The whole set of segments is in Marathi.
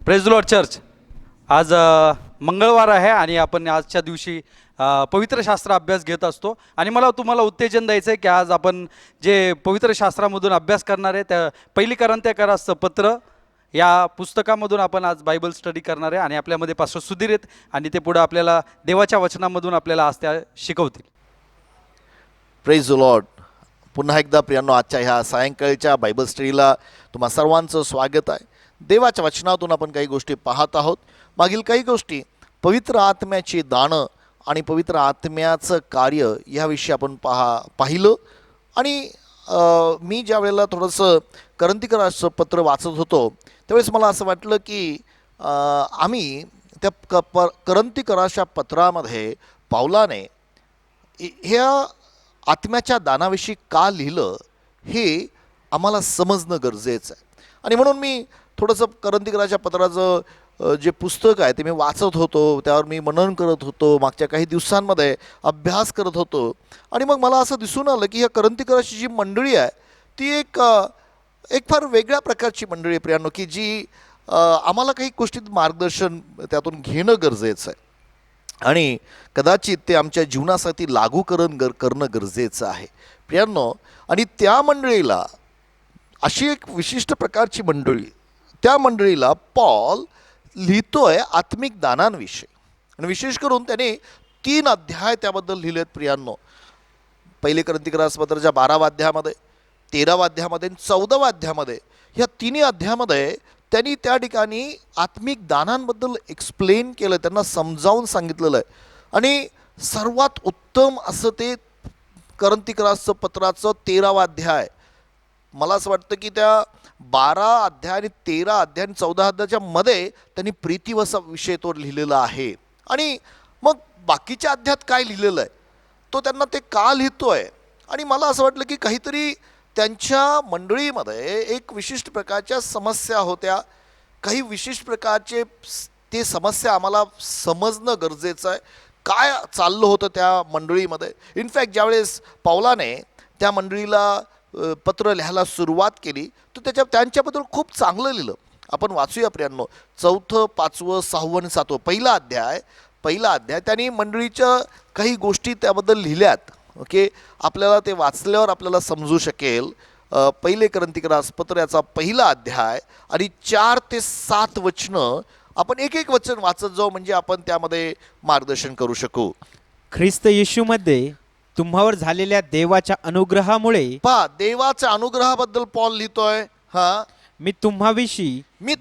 Praise the Lord church. आज मंगळवार आहे आणि आपण आजच्या दिवशी पवित्र शास्त्र अभ्यास घेत असतो. आणि मला तुम्हाला उत्तेजन द्यायचं आहे की आज आपण जे पवित्र शास्त्रामधून अभ्यास करणार आहे त्या पहिली करंथ्यकराचं पत्र या पुस्तकामधून आपण आज बायबल स्टडी करणार आहे. आणि आपल्यामध्ये पास्टर सुधीर आहेत आणि ते पुढे आपल्याला देवाच्या वचनामधून आपल्याला आज त्या शिकवतील. Praise the Lord. पुन्हा एकदा प्रियांनो, आजच्या ह्या सायंकाळच्या बायबल स्टडीला तुम्हा सर्वांचं स्वागत आहे. देवाच्या वचनातून आपण काही गोष्टी पाहत आहोत. मागील काही गोष्टी पवित्र आत्म्याची दानं आणि पवित्र आत्म्याचं कार्य याविषयी आपण पाहिलं. आणि मी ज्या वेळेला थोडंसं करंथीकराचं पत्र वाचत होतो त्यावेळेस मला असं वाटलं की आम्ही त्या करंथीकराच्या पत्रामध्ये पावलाने ह्या आत्म्याच्या दानाविषयी का लिहिलं हे आम्हाला समजणं गरजेचं आहे. आणि म्हणून मी थोडंसं करंथीकराच्या पत्राचं जे पुस्तक आहे ते मी वाचत होतो, त्यावर मी मनन करत होतो, मागच्या काही दिवसांमध्ये अभ्यास करत होतो. आणि मग मला असं दिसून आलं की ह्या करंथीकराची जी मंडळी आहे ती एक फार वेगळ्या प्रकारची मंडळी आहे प्रियांनो, की जी आम्हाला काही गोष्टीत मार्गदर्शन त्यातून घेणं गरजेचं आहे आणि कदाचित ते आमच्या जीवनासाठी लागू करणं गरजेचं आहे प्रियांनो. आणि त्या मंडळीला अशी एक विशिष्ट प्रकारची मंडळी, त्या मंडळीला पॉल लिहितोय आत्मिक दानांविषयी. आणि विशेष करून त्याने 3 अध्याय त्याबद्दल लिहिलेत प्रियांनो. पहिले करंथीकराचं पत्राच्या 12व्या अध्यायामध्ये, 13व्या अध्यायामध्ये, 14व्या अध्यायामध्ये, ह्या 3 अध्यायामध्ये त्यांनी त्या ठिकाणी आत्मिक दानांबद्दल एक्सप्लेन केलं, त्यांना समजावून सांगितलेलं आहे. आणि सर्वात उत्तम असं ते करंथीकराचं पत्राचं 13वा अध्याय. मला असं वाटतं की त्या 12 अध्याय आणि 13 अध्याय आणि 14 अध्यायाच्या मध्ये त्यांनी प्रीतिवसा विषय तो लिहिलेला आहे. आणि मग बाकीच्या अध्यायात काय लिहिलेलं आहे तो त्यांना ते का लिहितोय. आणि मला असं वाटलं की काहीतरी त्यांच्या मंडळीमध्ये एक विशिष्ट प्रकारच्या समस्या होत्या, काही विशिष्ट प्रकारचे ते समस्या आम्हाला समजणं गरजेचं आहे. काय चाललं होतं त्या मंडळीमध्ये. इनफॅक्ट ज्यावेळेस पौलाने त्या मंडळीला पत्र लिहायला सुरुवात केली तर त्यांच्याबद्दल खूप चांगलं लिहिलं. आपण वाचूया प्रियांनो, 4, 5, 6 आणि 7 पहिला अध्याय त्यांनी मंडळीच्या काही गोष्टी त्याबद्दल लिहिल्यात. ओके, आपल्याला ते वाचल्यावर आपल्याला समजू शकेल. पहिले करंथीकराचं पत्र याचा पहिला अध्याय आणि 4 ते 7 वचनं आपण एक वचन वाचत जाऊ म्हणजे आपण त्यामध्ये मार्गदर्शन करू शकू. ख्रिस्त येशूमध्ये तुम्हावर झालेल्या देवाच्या अनुग्रहामुळे पहा, देवाच्या अनुग्रहाबद्दल पॉल लिहितोय. मी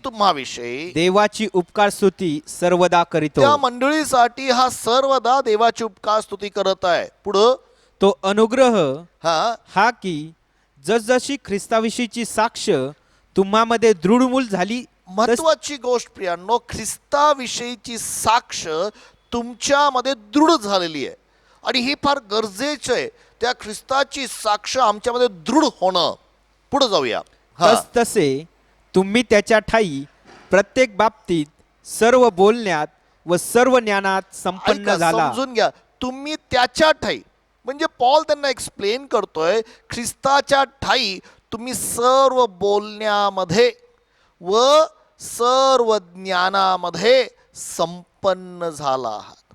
तुम्हाविषयी देवाची उपकार स्तुती सर्वदा करीतो. त्या मंडळीसाठी हा सर्वदा देवाची उपकार स्तुती करत आहे. पुढं तो अनुग्रह हा की जसजशी ख्रिस्ताविषयीची साक्ष तुम्हामध्ये दृढमूल झाली. महत्वाची गोष्ट प्रियांनो, ख्रिस्ताविषयीची साक्ष तुमच्यामध्ये दृढ झालेली आहे. आणि हे फार गरजेचं आहे, त्या ख्रिस्ताची साक्ष आमच्यामध्ये दृढ होणं. पुढे जाऊया. तसे तुम्ही त्याच्या ठाई प्रत्येक बाबतीत सर्व बोलण्यात व सर्व ज्ञानात संपन्न झाला. समजून घ्या, तुम्ही त्याच्या ठाई म्हणजे पॉल त्यांना एक्सप्लेन करतोय, ख्रिस्ताच्या ठाई तुम्ही सर्व बोलण्यामध्ये व सर्व ज्ञानामध्ये संपन्न झाला आहात.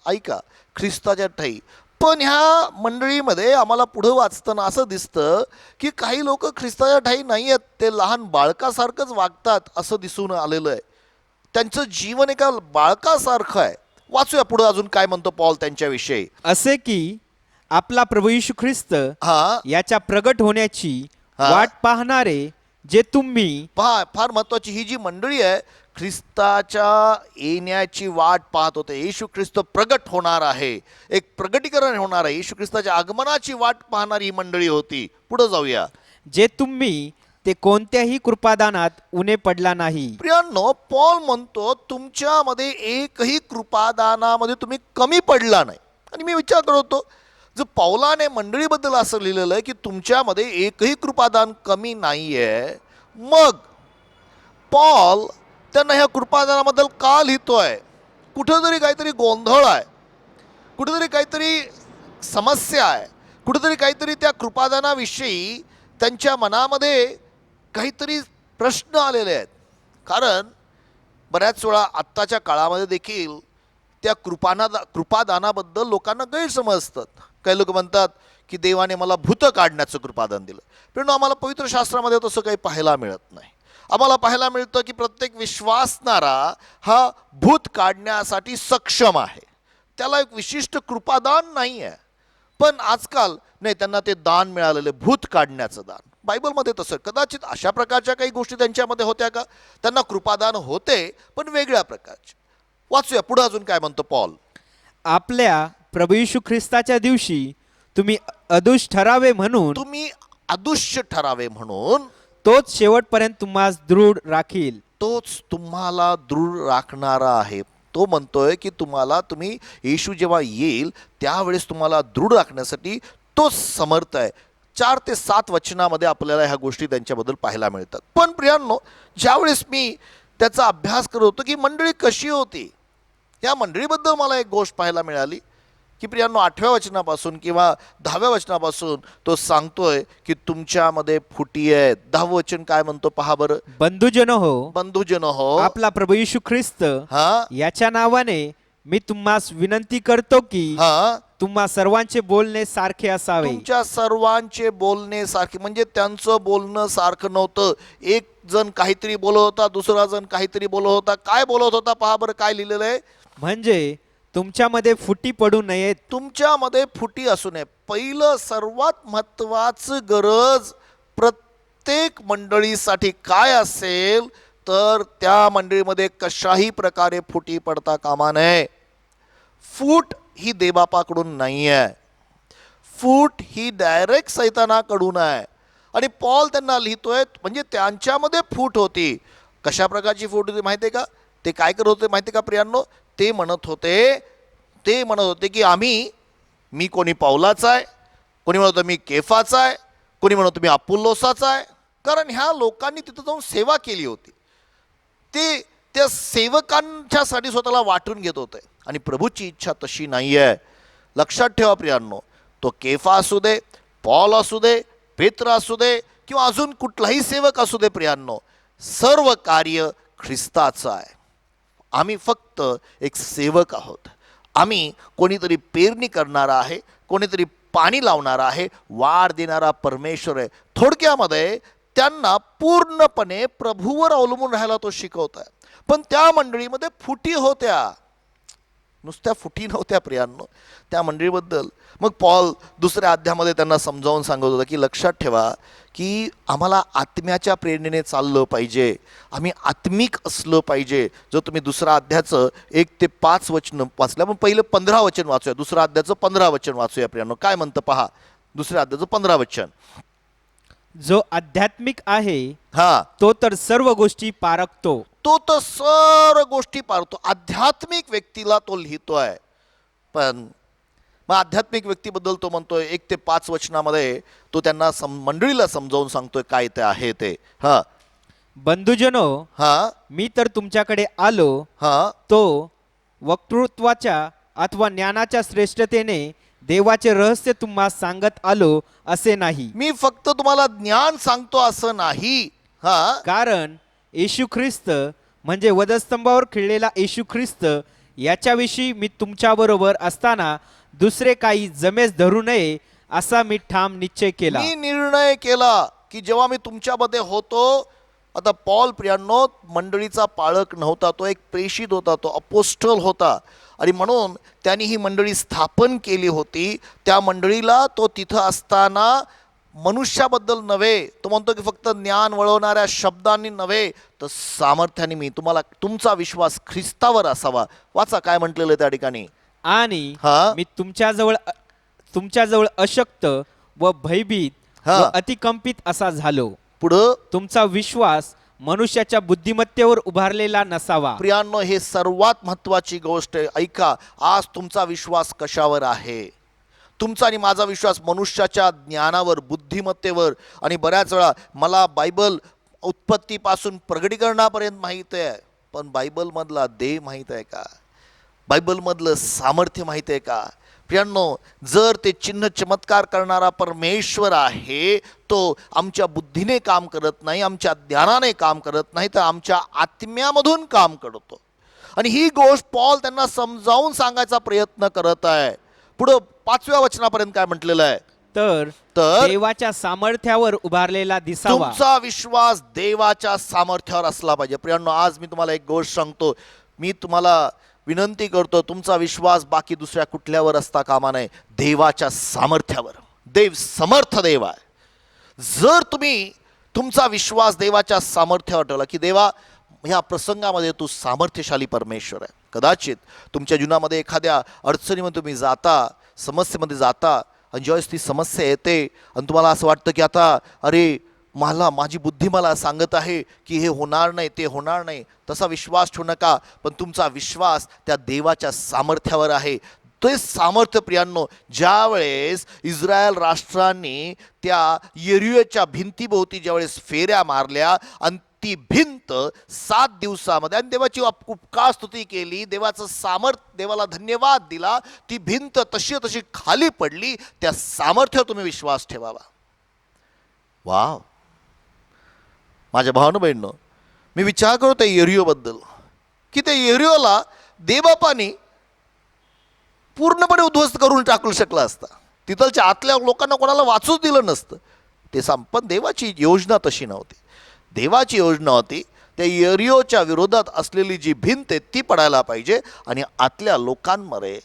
ऐका, ख्रिस्ताच्या ठाई. पण ह्या मंडळीमध्ये आम्हाला पुढं वाचताना असं दिसतं की काही लोक ख्रिस्ताच्या ठाई नाही आहेत, ते लहान बाळकासारखंच वागतात असं दिसून आलेलं आहे. त्यांचं जीवन एका बाळकासारखं आहे. वाचूया पुढं अजून काय म्हणतो पॉल त्यांच्याविषयी. असे की आपला प्रभू येशू ख्रिस्त याच्या प्रगट होण्याची वाट पाहणारे जे तुम्ही पहा, फार महत्वाची ही जी मंडळी आहे ख्रिस्ताच्या येण्याची वाट पाहत होते. येशू ख्रिस्त प्रगट होणार आहे, एक प्रगटीकरण होणार आहे, येशू ख्रिस्ताच्या आगमनाची वाट पाहणारी ही मंडळी होती. पुढे जाऊया. जे तुम्ही ते कोणत्याही कृपादानात उणे पडला नाही. प्रियांनो, पॉल म्हणतो तुमच्यामध्ये एकही कृपादानामध्ये तुम्ही कमी पडला नाही. आणि मी विचार करत होतो, जर पौलाने मंडळीबद्दल असं लिहिलेलं आहे की तुमच्यामध्ये एकही कृपादान कमी नाहीये, मग पॉल त्यांना ह्या कृपादानाबद्दल का लिहितोय. कुठेतरी काहीतरी गोंधळ आहे, कुठेतरी काहीतरी समस्या आहे, कुठेतरी काहीतरी त्या कृपादानाविषयी त्यांच्या मनामध्ये काहीतरी प्रश्न आलेले आहेत. कारण बऱ्याच वेळा आत्ताच्या काळामध्ये देखील त्या कृपादानाबद्दल लोकांना गैरसमज असतात. काही लोक म्हणतात की देवाने मला भूत काढण्याचं कृपादान दिलं, पण आम्हाला पवित्र शास्त्रामध्ये तसं काही पाहायला मिळत नाही. आम्हाला पाहायला मिळतं की प्रत्येक विश्वासणारा हा भूत काढण्यासाठी सक्षम आहे, त्याला एक विशिष्ट कृपादान नाही आहे. पण आजकाल नाही, त्यांना ते दान मिळालेले भूत काढण्याचं दान. बायबलमध्ये तसं कदाचित अशा प्रकारच्या काही गोष्टी त्यांच्यामध्ये होत्या का? त्यांना कृपादान होते, पण वेगळ्या प्रकारचे. वाचूया पुढे अजून काय म्हणतो पॉल. आपल्या प्रभू येशू ख्रिस्ताच्या दिवशी तुम्ही अदुष्ट ठरावे म्हणून तुम्ही अदृश्य ठरावे म्हणून तोच शेवटपर्यंत तुम्हास दृढ राखील. तोच तुम्हाला दृढ राखणारा आहे. तो म्हणतोय की तुम्ही येशू जेव्हा येईल त्यावेळेस तुम्हाला दृढ राखण्यासाठी तो समर्थ आहे. 4 ते 7 वचनामध्ये आपल्याला ह्या गोष्टी त्यांच्याबद्दल पाहायला मिळतात. पण प्रियांनो, ज्यावेळेस मी त्याचा अभ्यास करत होतो की मंडळी कशी होती, या मंडळीबद्दल मला एक गोष्ट पाहायला मिळाली की प्रियांनो, 8व्या वचनापासून किंवा 10व्या वचनापासून तो सांगतोय की तुमच्यामध्ये फुटी आहेत. 10वं वचन काय म्हणतो पहा बरं. बंधुजन हो, बंधुजन हो, आपला प्रभू येशू ख्रिस्त हा याच्या नावाने मी तुम्हास विनंती करतो की हा तुम्हा सर्वांचे बोलणे सारखे असावे. तुमच्या सर्वांचे बोलणे सारखे, म्हणजे त्यांचं बोलणं सारखं नव्हतं. एक जण काहीतरी बोलत होता, दुसरा जण काहीतरी बोलत होता. काय बोलत होता पहा बरं, काय लिहिलेलं आहे. म्हणजे तुमच्यामध्ये फुटी पडू नयेत. तुमच्यामध्ये फुटी असू नये. पहिलं सर्वात महत्वाचं गरज प्रत्येक मंडळीसाठी काय असेल तर त्या मंडळीमध्ये कशाही प्रकारे फुटी पडता कामा नये. फूट ही देवबापाकडून नाही आहे, फूट ही डायरेक्ट सैतानाकडून आहे. आणि पॉल त्यांना लिहितोय म्हणजे त्यांच्यामध्ये फूट होती. कशा प्रकारची फूट होती माहिती आहे का? ते काय करत होते माहिती आहे का प्रियांनो? ते म्हणत होते की मी कोणी पौलाचा आहे, कोणी म्हणत मी केफाचा आहे, कोणी म्हणत मी अपुल्लोसाचा आहे. कारण ह्या लोकांनी तिथं जाऊन सेवा केली होती. ते त्या सेवकांच्यासाठी स्वतःला वाटून घेत होते आणि प्रभूची इच्छा तशी नाही आहे. लक्षात ठेवा प्रियांनो, तो केफा असू दे, पॉल असू दे, पेत्र असू दे किंवा अजून कुठलाही सेवक असू दे प्रियांनो, सर्व कार्य ख्रिस्ताचं आहे. आम्ही फक्त एक सेवक आहोत. आम्ही कोणीतरी पेरणी करणारा आहे, कोणीतरी पाणी लावणारा आहे, वाढ देणारा परमेश्वर आहे. थोडक्यामध्ये त्यांना पूर्णपणे प्रभूवर अवलंबून राहायला तो शिकवत आहे. पण त्या मंडळीमध्ये फुटी होत्या, नुसत्या फुटी नव्हत्या प्रियांनो त्या मंडळीबद्दल. मग पॉल दुसऱ्या अध्यायामध्ये त्यांना समजावून सांगत होता की लक्षात ठेवा की आम्हाला आत्म्याच्या प्रेरणेने चाललं पाहिजे, आम्ही आत्मिक असलं पाहिजे. जर तुम्ही दुसऱ्या अध्यायाचं 1 ते 5 वचन वाचलं, पण पहिलं 15 वचन वाचूया. दुसऱ्या अध्यायाचं 15 वचन वाचूया प्रियांनो. काय म्हणतं पहा, दुसऱ्या अध्यायाचं 15 वचन. जो आध्यात्मिक आहे हा, तो तर सर्व गोष्टी पारखतो. तो तर सर्व गोष्टी पारतो. आध्यात्मिक व्यक्तीला तो लिहितोय. पण मग आध्यात्मिक व्यक्तीबद्दल तो म्हणतोय 1 ते 5 वचनामध्ये तो त्यांना मंडळीला समजावून सांगतोय काय ते आहे ते. हा, बंधुजनो, हा, मी तर तुमच्याकडे आलो हा, तो वक्तृत्वाच्या अथवा ज्ञानाच्या श्रेष्ठतेने देवाचे रहस्य तुम्हा सांगत आलो असे नाही. मी फक्त तुम्हाला ज्ञान सांगतो असं नाही. हा, कारण येशू ख्रिस्त म्हणजे वधस्तंभावर खिळलेला येशू ख्रिस्त याच्याविषयी मी तुमच्याबरोबर असताना दुसरे काही जमेस धरू नये असा मी ठाम निश्चय केला. मी निर्णय केला की जेव्हा मी तुमच्यामध्ये होतो. आता पॉल प्रियांनो मंडळीचा पाळक नव्हता, तो एक प्रेषित होता, तो अपोस्टल होता. आणि म्हणून त्यांनी ही मंडळी स्थापन केली होती. त्या मंडळीला तो तिथं असताना मनुष्याबद्दल नव्हे, तो म्हणतो की फक्त ज्ञान वळवणाऱ्या शब्दांनी नव्हे तर सामर्थ्याने तुमचा विश्वास ख्रिस्तावर असावा. वाचा काय म्हटलेलं त्या ठिकाणी. आणि हा, मी तुमच्याजवळ अशक्त व भयभीत हा. व अतिकंपित असा झालो. पुढं तुमचा विश्वास मनुष्याच्या बुद्धिमत्तेवर उभारलेला नसावा. प्रियांनो, हे सर्वात महत्वाची गोष्ट आहे. ऐका, आज तुमचा विश्वास कशावर आहे? तुमचा आणि माझा विश्वास मनुष्याच्या ज्ञानावर, बुद्धिमत्तेवर. आणि बऱ्याच वेळा मला बायबल उत्पत्तीपासून प्रगटीकरणापर्यंत माहीत आहे, पण बायबलमधला देह माहीत आहे का? बायबलमधलं सामर्थ्य माहीत आहे का? प्रियांनो, जर ते चिन्ह चमत्कार करणारा परमेश्वर आहे, तो आमच्या बुद्धीने काम करत नाही, आमच्या ज्ञानाने काम करत नाही, तर आमच्या आत्म्यामधून काम करतो. आणि ही गोष्ट पॉल त्यांना समजावून सांगायचा प्रयत्न करत आहे. पुढं 5व्या वचनापर्यंत काय म्हटलेलं आहे? तर तर देवाच्या सामर्थ्यावर उभारलेला दिसावा. तुमचा विश्वास देवाच्या सामर्थ्यावर असला पाहिजे. प्रियांनो, आज मी तुम्हाला एक गोष्ट सांगतो. मी तुम्हाला विनंती करतो, तुमचा विश्वास बाकी दुसऱ्या कुठल्यावर असता कामा नये, देवाच्या सामर्थ्यावर. देव समर्थ देव आहे. जर तुम्ही तुमचा विश्वास देवाच्या सामर्थ्यावर ठेवला, की देवा ह्या प्रसंगामध्ये तू सामर्थ्यशाली परमेश्वर आहे. कदाचित तुमच्या जीवनामध्ये एखाद्या अडचणीमध्ये तुम्ही जाता, समस्येमध्ये जाता, आणि ज्यावेळेस ती समस्या येते आणि तुम्हाला असं वाटतं की आता अरे माझी बुद्धी मला सांगत आहे की हे होणार नाही, ते होणार नाही, तसा विश्वास ठेवू नका. पण तुमचा विश्वास त्या देवाच्या सामर्थ्यावर आहे. ते सामर्थ्य प्रियांनो, ज्यावेळेस इस्रायल राष्ट्रांनी त्या यरीहोच्या भिंतीभोवती ज्यावेळेस फेऱ्या मारल्या आणि ती भिंत 7 दिवसामध्ये, आणि देवाची उपकार स्तुती केली, देवाचं सामर्थ्य, देवाला धन्यवाद दिला, ती भिंत तशी खाली पडली. त्या सामर्थ्यावर तुम्ही विश्वास ठेवावा. वाव, माझ्या भावानं बहिणीनं, मी विचार करतो यरीहोबद्दल, की त्या यरीहोला देवबापाने पूर्णपणे उद्ध्वस्त करून टाकू शकला असता. तिथलच्या आतल्या लोकांना कोणाला वाचूच दिलं नसतं. ते पण देवाची योजना तशी नव्हती. देवाची योजना होती त्या यरीहोच्या विरोधात असलेली जी भिंत आहे ती पडायला पाहिजे, आणि आतल्या लोकांमध्ये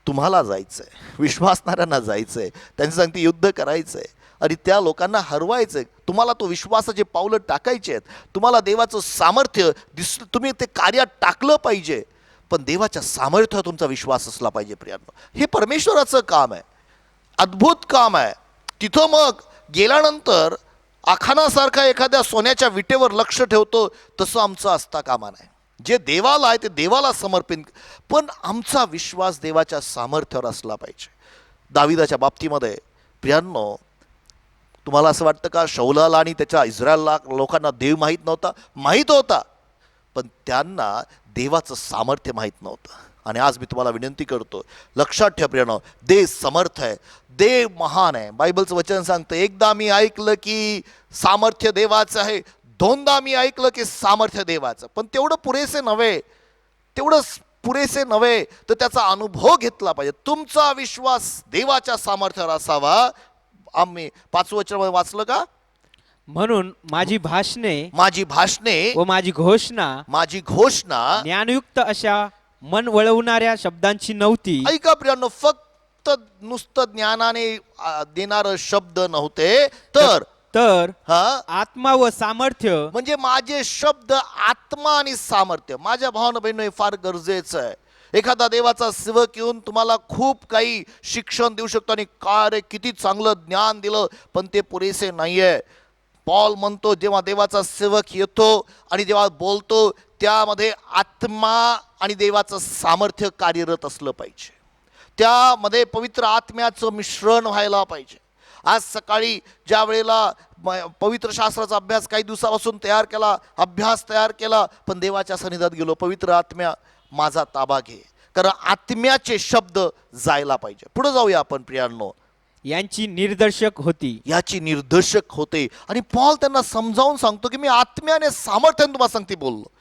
तुम्हाला जायचं आहे, विश्वासणाऱ्यांना जायचं आहे, त्यांची सांगते युद्ध करायचं आहे आणि त्या लोकांना हरवायचं आहे. तुम्हाला तो विश्वासाचे पावलं टाकायचे आहेत. तुम्हाला देवाचं सामर्थ्य तुम्ही ते कार्यात टाकलं पाहिजे. पण देवाच्या सामर्थ्यावर तुमचा विश्वास असला पाहिजे. प्रियांनो, हे परमेश्वराचं काम आहे, अद्भुत काम आहे. तिथं मग गेल्यानंतर आखानासारखा एखाद्या सोन्याच्या विटेवर लक्ष ठेवतो तसं आमचं असता कामा नाही. जे देवाला आहे ते देवाला समर्पित, पण आमचा विश्वास देवाच्या सामर्थ्यावर असला पाहिजे. दाविदाच्या बाबतीमध्ये प्रियांनो, तुम्हाला असं वाटतं का शौलाला आणि त्याच्या इस्रायल लोकांना देव माहीत नव्हता? माहीत होता, पण त्यांना देवाचं सामर्थ्य माहीत नव्हतं. आणि आज मी तुम्हाला विनंती करतो, लक्षात ठेवा प्रियांनो, देव समर्थ आहे, देव महान आहे. बायबलचं वचन सांगतं, एकदा मी ऐकलं की सामर्थ्य देवाचं आहे, दोनदा मी ऐकलं की सामर्थ्य देवाचं. पण तेवढं पुरेसे नव्हे, तर त्याचा अनुभव घेतला पाहिजे. तुमचा विश्वास देवाच्या सामर्थ्यावर असावा. आम्ही 5व्या वचनामध्ये वाचलं का? म्हणून माझी भाषणे व माझी घोषणा ज्ञानयुक्त अशा मन वळवणाऱ्या शब्दांची नव्हती. ऐका प्रियांनो, फक्त नुसतं ज्ञानाने देणारे शब्द नव्हते, तर आत्मा व सामर्थ्य. म्हणजे माझे शब्द आत्मा आणि सामर्थ्य. माझ्या भावानं बहिणी, हे फार गरजेचं आहे. एखादा देवाचा सेवक येऊन तुम्हाला खूप काही शिक्षण देऊ शकतो आणि काय किती चांगलं ज्ञान दिलं, पण ते पुरेसे नाहीये. पॉल म्हणतो, जेव्हा देवाचा सेवक येतो आणि जेव्हा बोलतो त्यामध्ये आत्मा आणि देवाचं सामर्थ्य कार्यरत असलं पाहिजे. त्यामध्ये पवित्र आत्म्याचं मिश्रण व्हायला पाहिजे. आज सकाळी ज्या वेळेला पवित्र शास्त्राचा अभ्यास काही दिवसापासून अभ्यास तयार केला, पण देवाच्या सन्निधात गेलो, पवित्र आत्म्या माझा ताबा घे, कारण आत्म्याचे शब्द जायला पाहिजे. पुढे जाऊया आपण प्रियांनो. याची निर्देशक होते. आणि पॉल त्यांना समजावून सांगतो की मी आत्म्याने सामर्थ्याने तुम्हाला सांगते बोललो,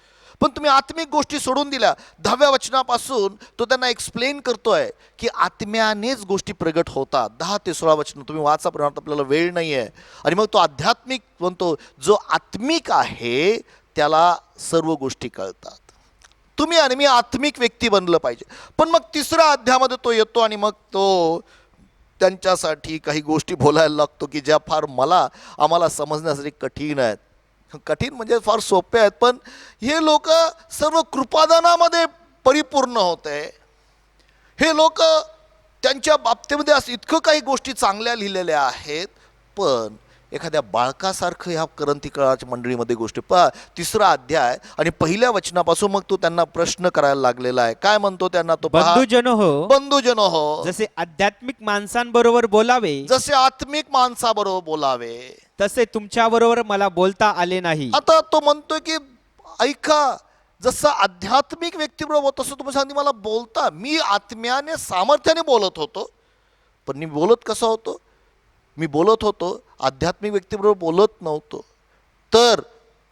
पण तुम्ही आत्मिक गोष्टी सोडून दिल्या. 10व्या वचनापासून तो त्यांना एक्सप्लेन करतोय की आत्म्यानेच गोष्टी प्रगट होतात. 10 ते 16 वचन तुम्ही वाचा, पण आपल्याला वेळ नाही आहे. आणि मग तो आध्यात्मिक म्हणतो, जो आत्मिक आहे त्याला सर्व गोष्टी कळतात. तुम्ही आणि मी आत्मिक व्यक्ती बनलं पाहिजे. पण मग 3ऱ्या अध्यायामध्ये तो येतो आणि मग तो त्यांच्यासाठी काही गोष्टी बोलायला लागतो की ज्या फार आम्हाला समजण्यासाठी कठीण आहेत. कठीण म्हणजे फार सोपे आहेत, पण हे लोक सर्व कृपादानामध्ये परिपूर्ण होते. हे लोक त्यांच्या बाबतीमध्ये असं इतकं काही गोष्टी चांगल्या लिहिलेल्या आहेत, पण एखाद्या बाळकासारखं ह्या करंथीकाळाच्या मंडळीमध्ये गोष्टी 3रा अध्याय आणि 1ल्या वचनापासून मग तो त्यांना प्रश्न करायला लागलेला आहे. काय म्हणतो त्यांना तो? बंधुजन हो, जसे आध्यात्मिक माणसांबरोबर बोलावे, जसे आत्मिक माणसाबरोबर बोलावे, तसे तुमच्या बरोबर मला बोलता आले नाही. आता तो म्हणतोय की ऐका, जसं आध्यात्मिक व्यक्तीबरोबर तसं तुम्ही सांगते मला बोलता, मी आत्म्याने सामर्थ्याने बोलत होतो, पण मी बोलत कसा होतो? मी बोलत होतो आध्यात्मिक व्यक्तीबरोबर बोलत नव्हतो. तर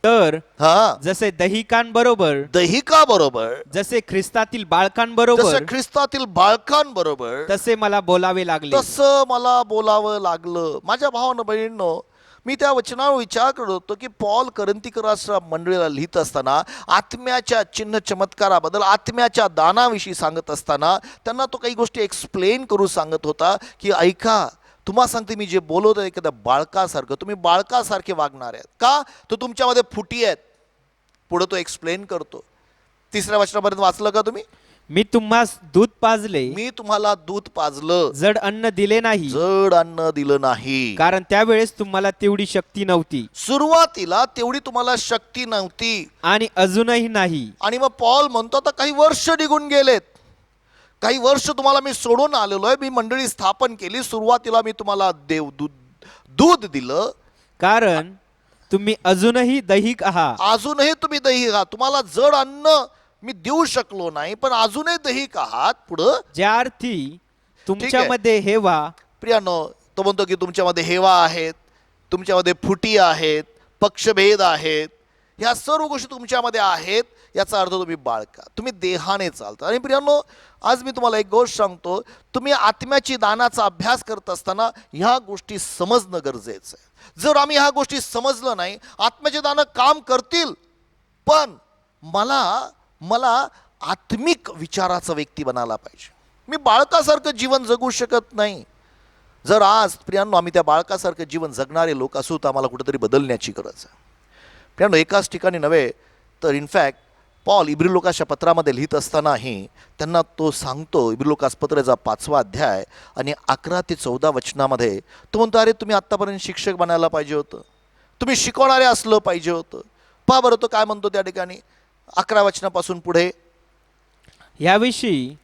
तर हा जसे दहिकांबरोबर, दहिका बरोबर, जसे ख्रिस्तातील जसं बाळकांबरोबर, ख्रिस्तातील बाळकांबरोबर तसे मला बोलावे लागले. तसं मला बोलावं लागलं. माझ्या भावानं बहिणींनो, मी त्या वचनावर विचार करत होतो की पॉल करंथीकराच्या मंडळीला लिहित असताना आत्म्याच्या चिन्ह चमत्काराबद्दल, आत्म्याच्या दानाविषयी सांगत असताना त्यांना तो काही गोष्टी एक्सप्लेन करू सांगत होता की ऐका, तुम्हाला सांगते मी जे बोलत आहे एखाद्या बाळकासारखं, तुम्ही बाळकासारखे वागणार आहेत का? तो तुमच्यामध्ये फुटी आहेत. पुढे तो एक्सप्लेन करतो. 3ऱ्या वचनापर्यंत वाचलं का तुम्ही? मी तुम्हास दूध पाजले, मी तुम्हाला दूध पाजलं, जड अन्न दिले नाही, जड अन्न दिलं नाही. कारण त्यावेळेस तुम्हाला तेवढी शक्ती नव्हती सुरुवातीला तेवढी तुम्हाला शक्ती नव्हती. आणि अजूनही नाही. आणि मग पॉल म्हणतो आता काही वर्ष निघून गेलेत, काही वर्ष तुम्हाला मी सोडून आलेलो आहे, मी मंडळी स्थापन केली, सुरुवातीला मी तुम्हाला दूध दिलं, कारण तुम्ही अजूनही दैहिक आहात. अजूनही तुम्ही दैहिक आहात. तुम्हाला जड अन्न मी देऊ शकलो नाही, पण अजूनही दैहिक आहात. पुढं ज्या अर्थी तुमच्यामध्ये हेवा, प्रियानो, तो म्हणतो की तुमच्यामध्ये हेवा आहेत, तुमच्यामध्ये फुटी आहेत, पक्षभेद आहेत, ह्या सर्व गोष्टी तुमच्यामध्ये आहेत. याचा अर्थ तुम्ही बाळका, तुम्ही देहाने चालता. आणि प्रियानो, आज मी तुम्हाला एक गोष्ट सांगतो, तुम्ही आत्म्याची दानाचा अभ्यास करत असताना ह्या गोष्टी समजणं गरजेचं आहे. जर आम्ही ह्या गोष्टी समजलं नाही, आत्म्याचे दानं काम करतील, पण मला आत्मिक विचाराचा व्यक्ती बनायला पाहिजे. मी बाळकासारखं जीवन जगू शकत नाही. जर आज प्रियांनो आम्ही त्या बाळकासारखं जीवन जगणारे लोक असू तर आम्हाला कुठेतरी बदलण्याची गरज आहे. प्रियांनो, एकाच ठिकाणी नव्हे तर इनफॅक्ट पॉल इब्रिलोकाच्या पत्रामध्ये लिहित असतानाही त्यांना तो सांगतो, इब्रिलोकास पत्राचा 5वा अध्याय आणि 11 ते 14 वचनामध्ये तो म्हणतो, अरे तुम्ही आत्तापर्यंत शिक्षक बनायला पाहिजे होतं, तुम्ही शिकवणारे असलं पाहिजे होतं. पहा बरं तो काय म्हणतो त्या ठिकाणी 11 वचनापासून पुढे, याविषयी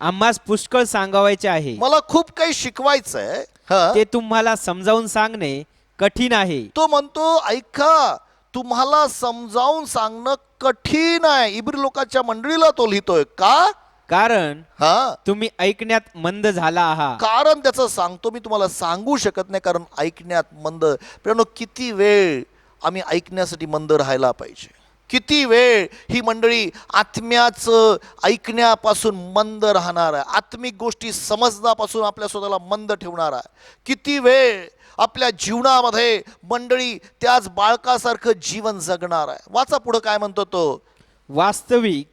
आम्हास पुष्कळ सांगावायचे आहे, मला खूप काही शिकवायचं आहे. ते तुम्हाला समजावून सांगणे कठीण आहे. तो म्हणतो ऐका, तुम्हाला समजावून सांगणं कठीण आहे. इब्री लोकांच्या मंडळीला तो लिहितोय का? कारण हा, तुम्ही ऐकण्यात मंद झाला आहात. कारण त्याचं सांगतो मी तुम्हाला सांगू शकत नाही, कारण ऐकण्यात मंद. प्रियानो, किती वेळ आम्ही ऐकण्यासाठी मंद राहायला पाहिजे, किती वेळ ही मंडळी आत्म्याचं ऐकण्यापासून मंद राहणार आहे, आत्मिक गोष्टी समजण्यापासून आपल्या स्वतःला मंद ठेवणार आहे. किती वेळ आपल्या जीवनामध्ये मंडळी त्याच बाळकासारखं जीवन जगणार आहे. वाचा पुढं काय म्हणतो तो, वास्तविक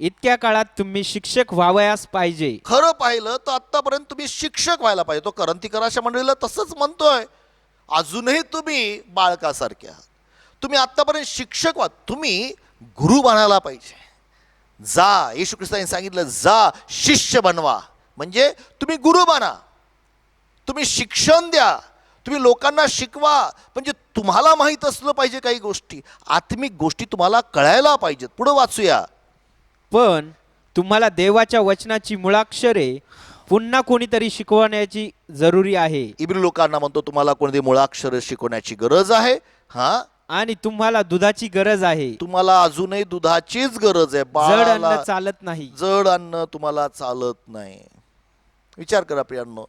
इतक्या काळात तुम्ही शिक्षक व्हावयास पाहिजे. खरं पाहिलं तर आत्तापर्यंत तुम्ही शिक्षक व्हायला पाहिजे. तो करंथीकराच्या मंडळीला तसंच म्हणतोय, अजूनही तुम्ही बाळकासारखे आहात, तुम्ही आत्तापर्यंत शिक्षक व्हा, तुम्ही गुरु बनायला पाहिजे. जा, येशू ख्रिस्ताने सांगितलं जा शिष्य बनवा, म्हणजे तुम्ही गुरु बना, तुम्ही शिक्षण द्या, तुम्ही लोकांना शिकवा. म्हणजे तुम्हाला माहीत असलं पाहिजे काही गोष्टी, आत्मिक गोष्टी तुम्हाला कळायला पाहिजेत. पुढे वाचूया. पण तुम्हाला देवाच्या वचनाची मुळाक्षरे पुन्हा कोणीतरी शिकवण्याची जरुरी आहे. इब्री लोकांना म्हणतो तुम्हाला कोणती मुळाक्षर शिकवण्याची गरज आहे. हा, आणि तुम्हाला दुधाची गरज आहे. तुम्हाला अजूनही दुधाचीच गरज आहे. जड अन्न बाळाला चालत नाही. जड अन्न तुम्हाला चालत नाही. विचार करा प्रियांनो,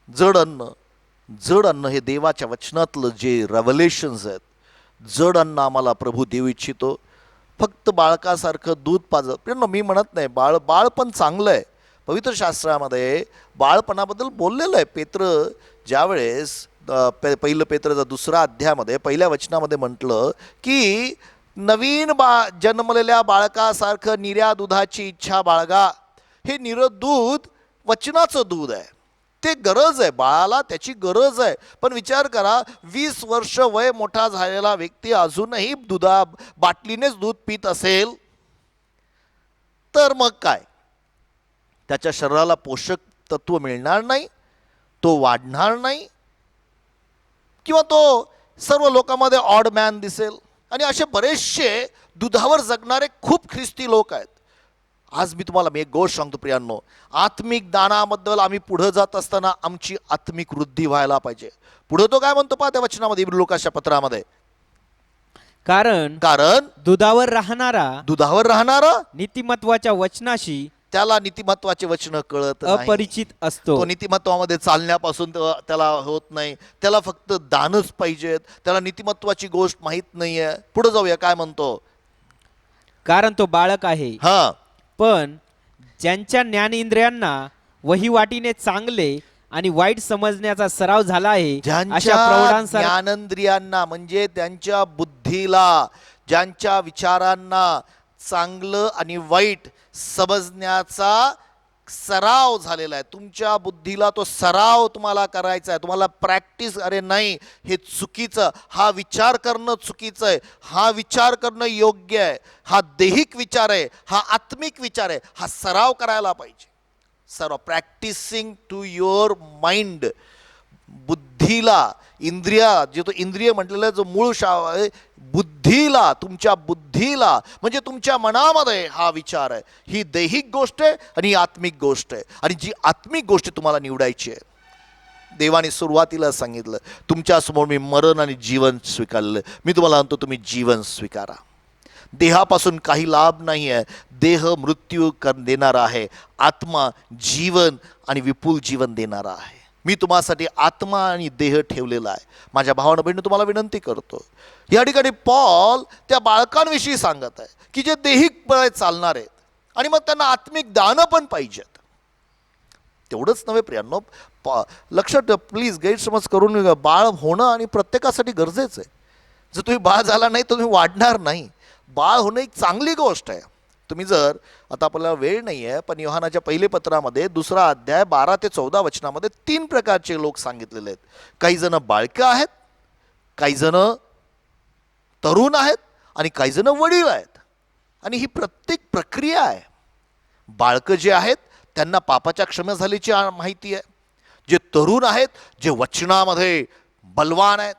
जड अन्न हे देवाच्या वचनातलं जे रेव्हलेशन्स आहेत, जड अन्न आम्हाला प्रभू देऊ इच्छितो. फक्त बाळकासारखं दूध पाजत. प्रियांनो, मी म्हणत नाही बाळ पण चांगलं आहे. पवित्र शास्त्रामध्ये बाळपणाबद्दल बोललेलं आहे. पेत्र ज्यावेळेस पहिलं पेत्रचा 2रा अध्यायामध्ये 1ल्या वचनामध्ये म्हटलं की नवीन जन्मलेल्या बाळकासारखं निर्या दुधाची इच्छा बाळगा. हे निरं दूध वचनाचं दूध आहे, ते गरज आहे बाळाला, त्याची गरज आहे. पण विचार करा, 20 वर्ष वय मोठा झालेला व्यक्ती अजूनही बाटलीनेच दूध पित असेल तर मग काय, त्याच्या शरीराला पोषक तत्व मिळणार नाही, तो वाढणार नाही, किंवा तो सर्व लोकांमध्ये ऑड मॅन दिसेल. आणि असे बरेचसे दुधावर जगणारे खूप ख्रिस्ती लोक आहेत. आज मी तुम्हाला एक गोष्ट सांगतो प्रियांनो, आत्मिक दानाबद्दल आम्ही पुढे जात असताना आमची आत्मिक वृद्धी व्हायला पाहिजे. पुढे तो काय म्हणतो पहा त्या वचनामध्ये, इब्री लोकांच्या पत्रामध्ये, कारण दुधावर राहणारा दुधावर राहणारा नीतिमत्वाच्या वचनाशी त्याला नीतिमत्वाचे वचन कळत नाही. अपरिचित असतो. तो नीतिमत्वामध्ये चालण्यापासून त्याला होत नाही. त्याला फक्त दानच पाहिजेत. त्याला नीतिमत्वाची गोष्ट माहित नाहीये. पुढे जाऊया, काय म्हणतो? कारण तो बाळक आहे. हा, पण ज्यांच्या ज्ञानेंद्रियांना वहिवाटीने चांगले आणि वाईट समजण्याचा सराव झाला आहे अशा ज्यांच्या प्रौढांसारखे ज्ञानेंद्रियांना म्हणजे त्यांच्या बुद्धीला, ज्यांच्या विचारांना चांगलं आणि वाईट समजण्याचा सराव झालेला आहे. तुमच्या बुद्धीला तो सराव तुम्हाला करायचा आहे. तुम्हाला प्रॅक्टिस, अरे नाही हे चुकीचं, हा विचार करणं चुकीचं आहे, हा विचार करणं योग्य आहे, हा दैहिक विचार आहे, हा आत्मिक विचार आहे, हा सराव करायला पाहिजे. सराव, प्रॅक्टिसिंग टू युअर माइंड. बुद्धीला, इंद्रिया, जे तो इंद्रिय म्हटलेला जो मूळ आहे, बुद्धीला, तुमच्या बुद्धीला म्हणजे तुमच्या मनामध्ये हा विचार आहे. ही दैहिक गोष्ट आहे आणि ही आत्मिक गोष्ट आहे. आणि जी आत्मिक गोष्ट तुम्हाला निवडायची आहे. देवाने सुरुवातीला सांगितलं, तुमच्यासमोर मी मरण आणि जीवन स्वीकारलं. मी तुम्हाला म्हणतो, तुम्ही जीवन स्वीकारा. देहापासून काही लाभ नाही आहे. देह मृत्यू देणारा आहे, आत्मा जीवन आणि विपुल जीवन देणारा आहे. मी तुम्हासाठी आत्मा आणि देह ठेवलेला आहे. माझ्या भावानं बहिणी तुम्हाला विनंती करतो, या ठिकाणी पॉल त्या बाळकांविषयी सांगत आहे की जे दैहिक बळे चालणार आहेत आणि मग त्यांना आत्मिक दानं पण पाहिजेत. तेवढंच नव्हे प्रियांनो, लक्षात प्लीज गैरसमज करून नका. बाळ होणं आणि प्रत्येकासाठी गरजेचं आहे. जर तुम्ही बाळ झाला नाही तर तुम्ही वाढणार नाही. बाळ होणं एक चांगली गोष्ट आहे. तुम्ही जर, आता आपल्याला वेळ नाही आहे, पण योहानाच्या पहिले पत्रामध्ये 2 अध्याय 12 ते 14 वचनामध्ये 3 प्रकारचे लोक सांगितलेले आहेत. काही जण बाळकं आहेत, काही जण तरुण आहेत आणि काही जण वडील आहेत. आणि ही प्रत्येक प्रक्रिया आहे. बाळकं जे आहेत त्यांना पापाच्या क्षमा झाल्याची माहिती आहे. जे तरुण आहेत, जे वचनामध्ये बलवान आहेत,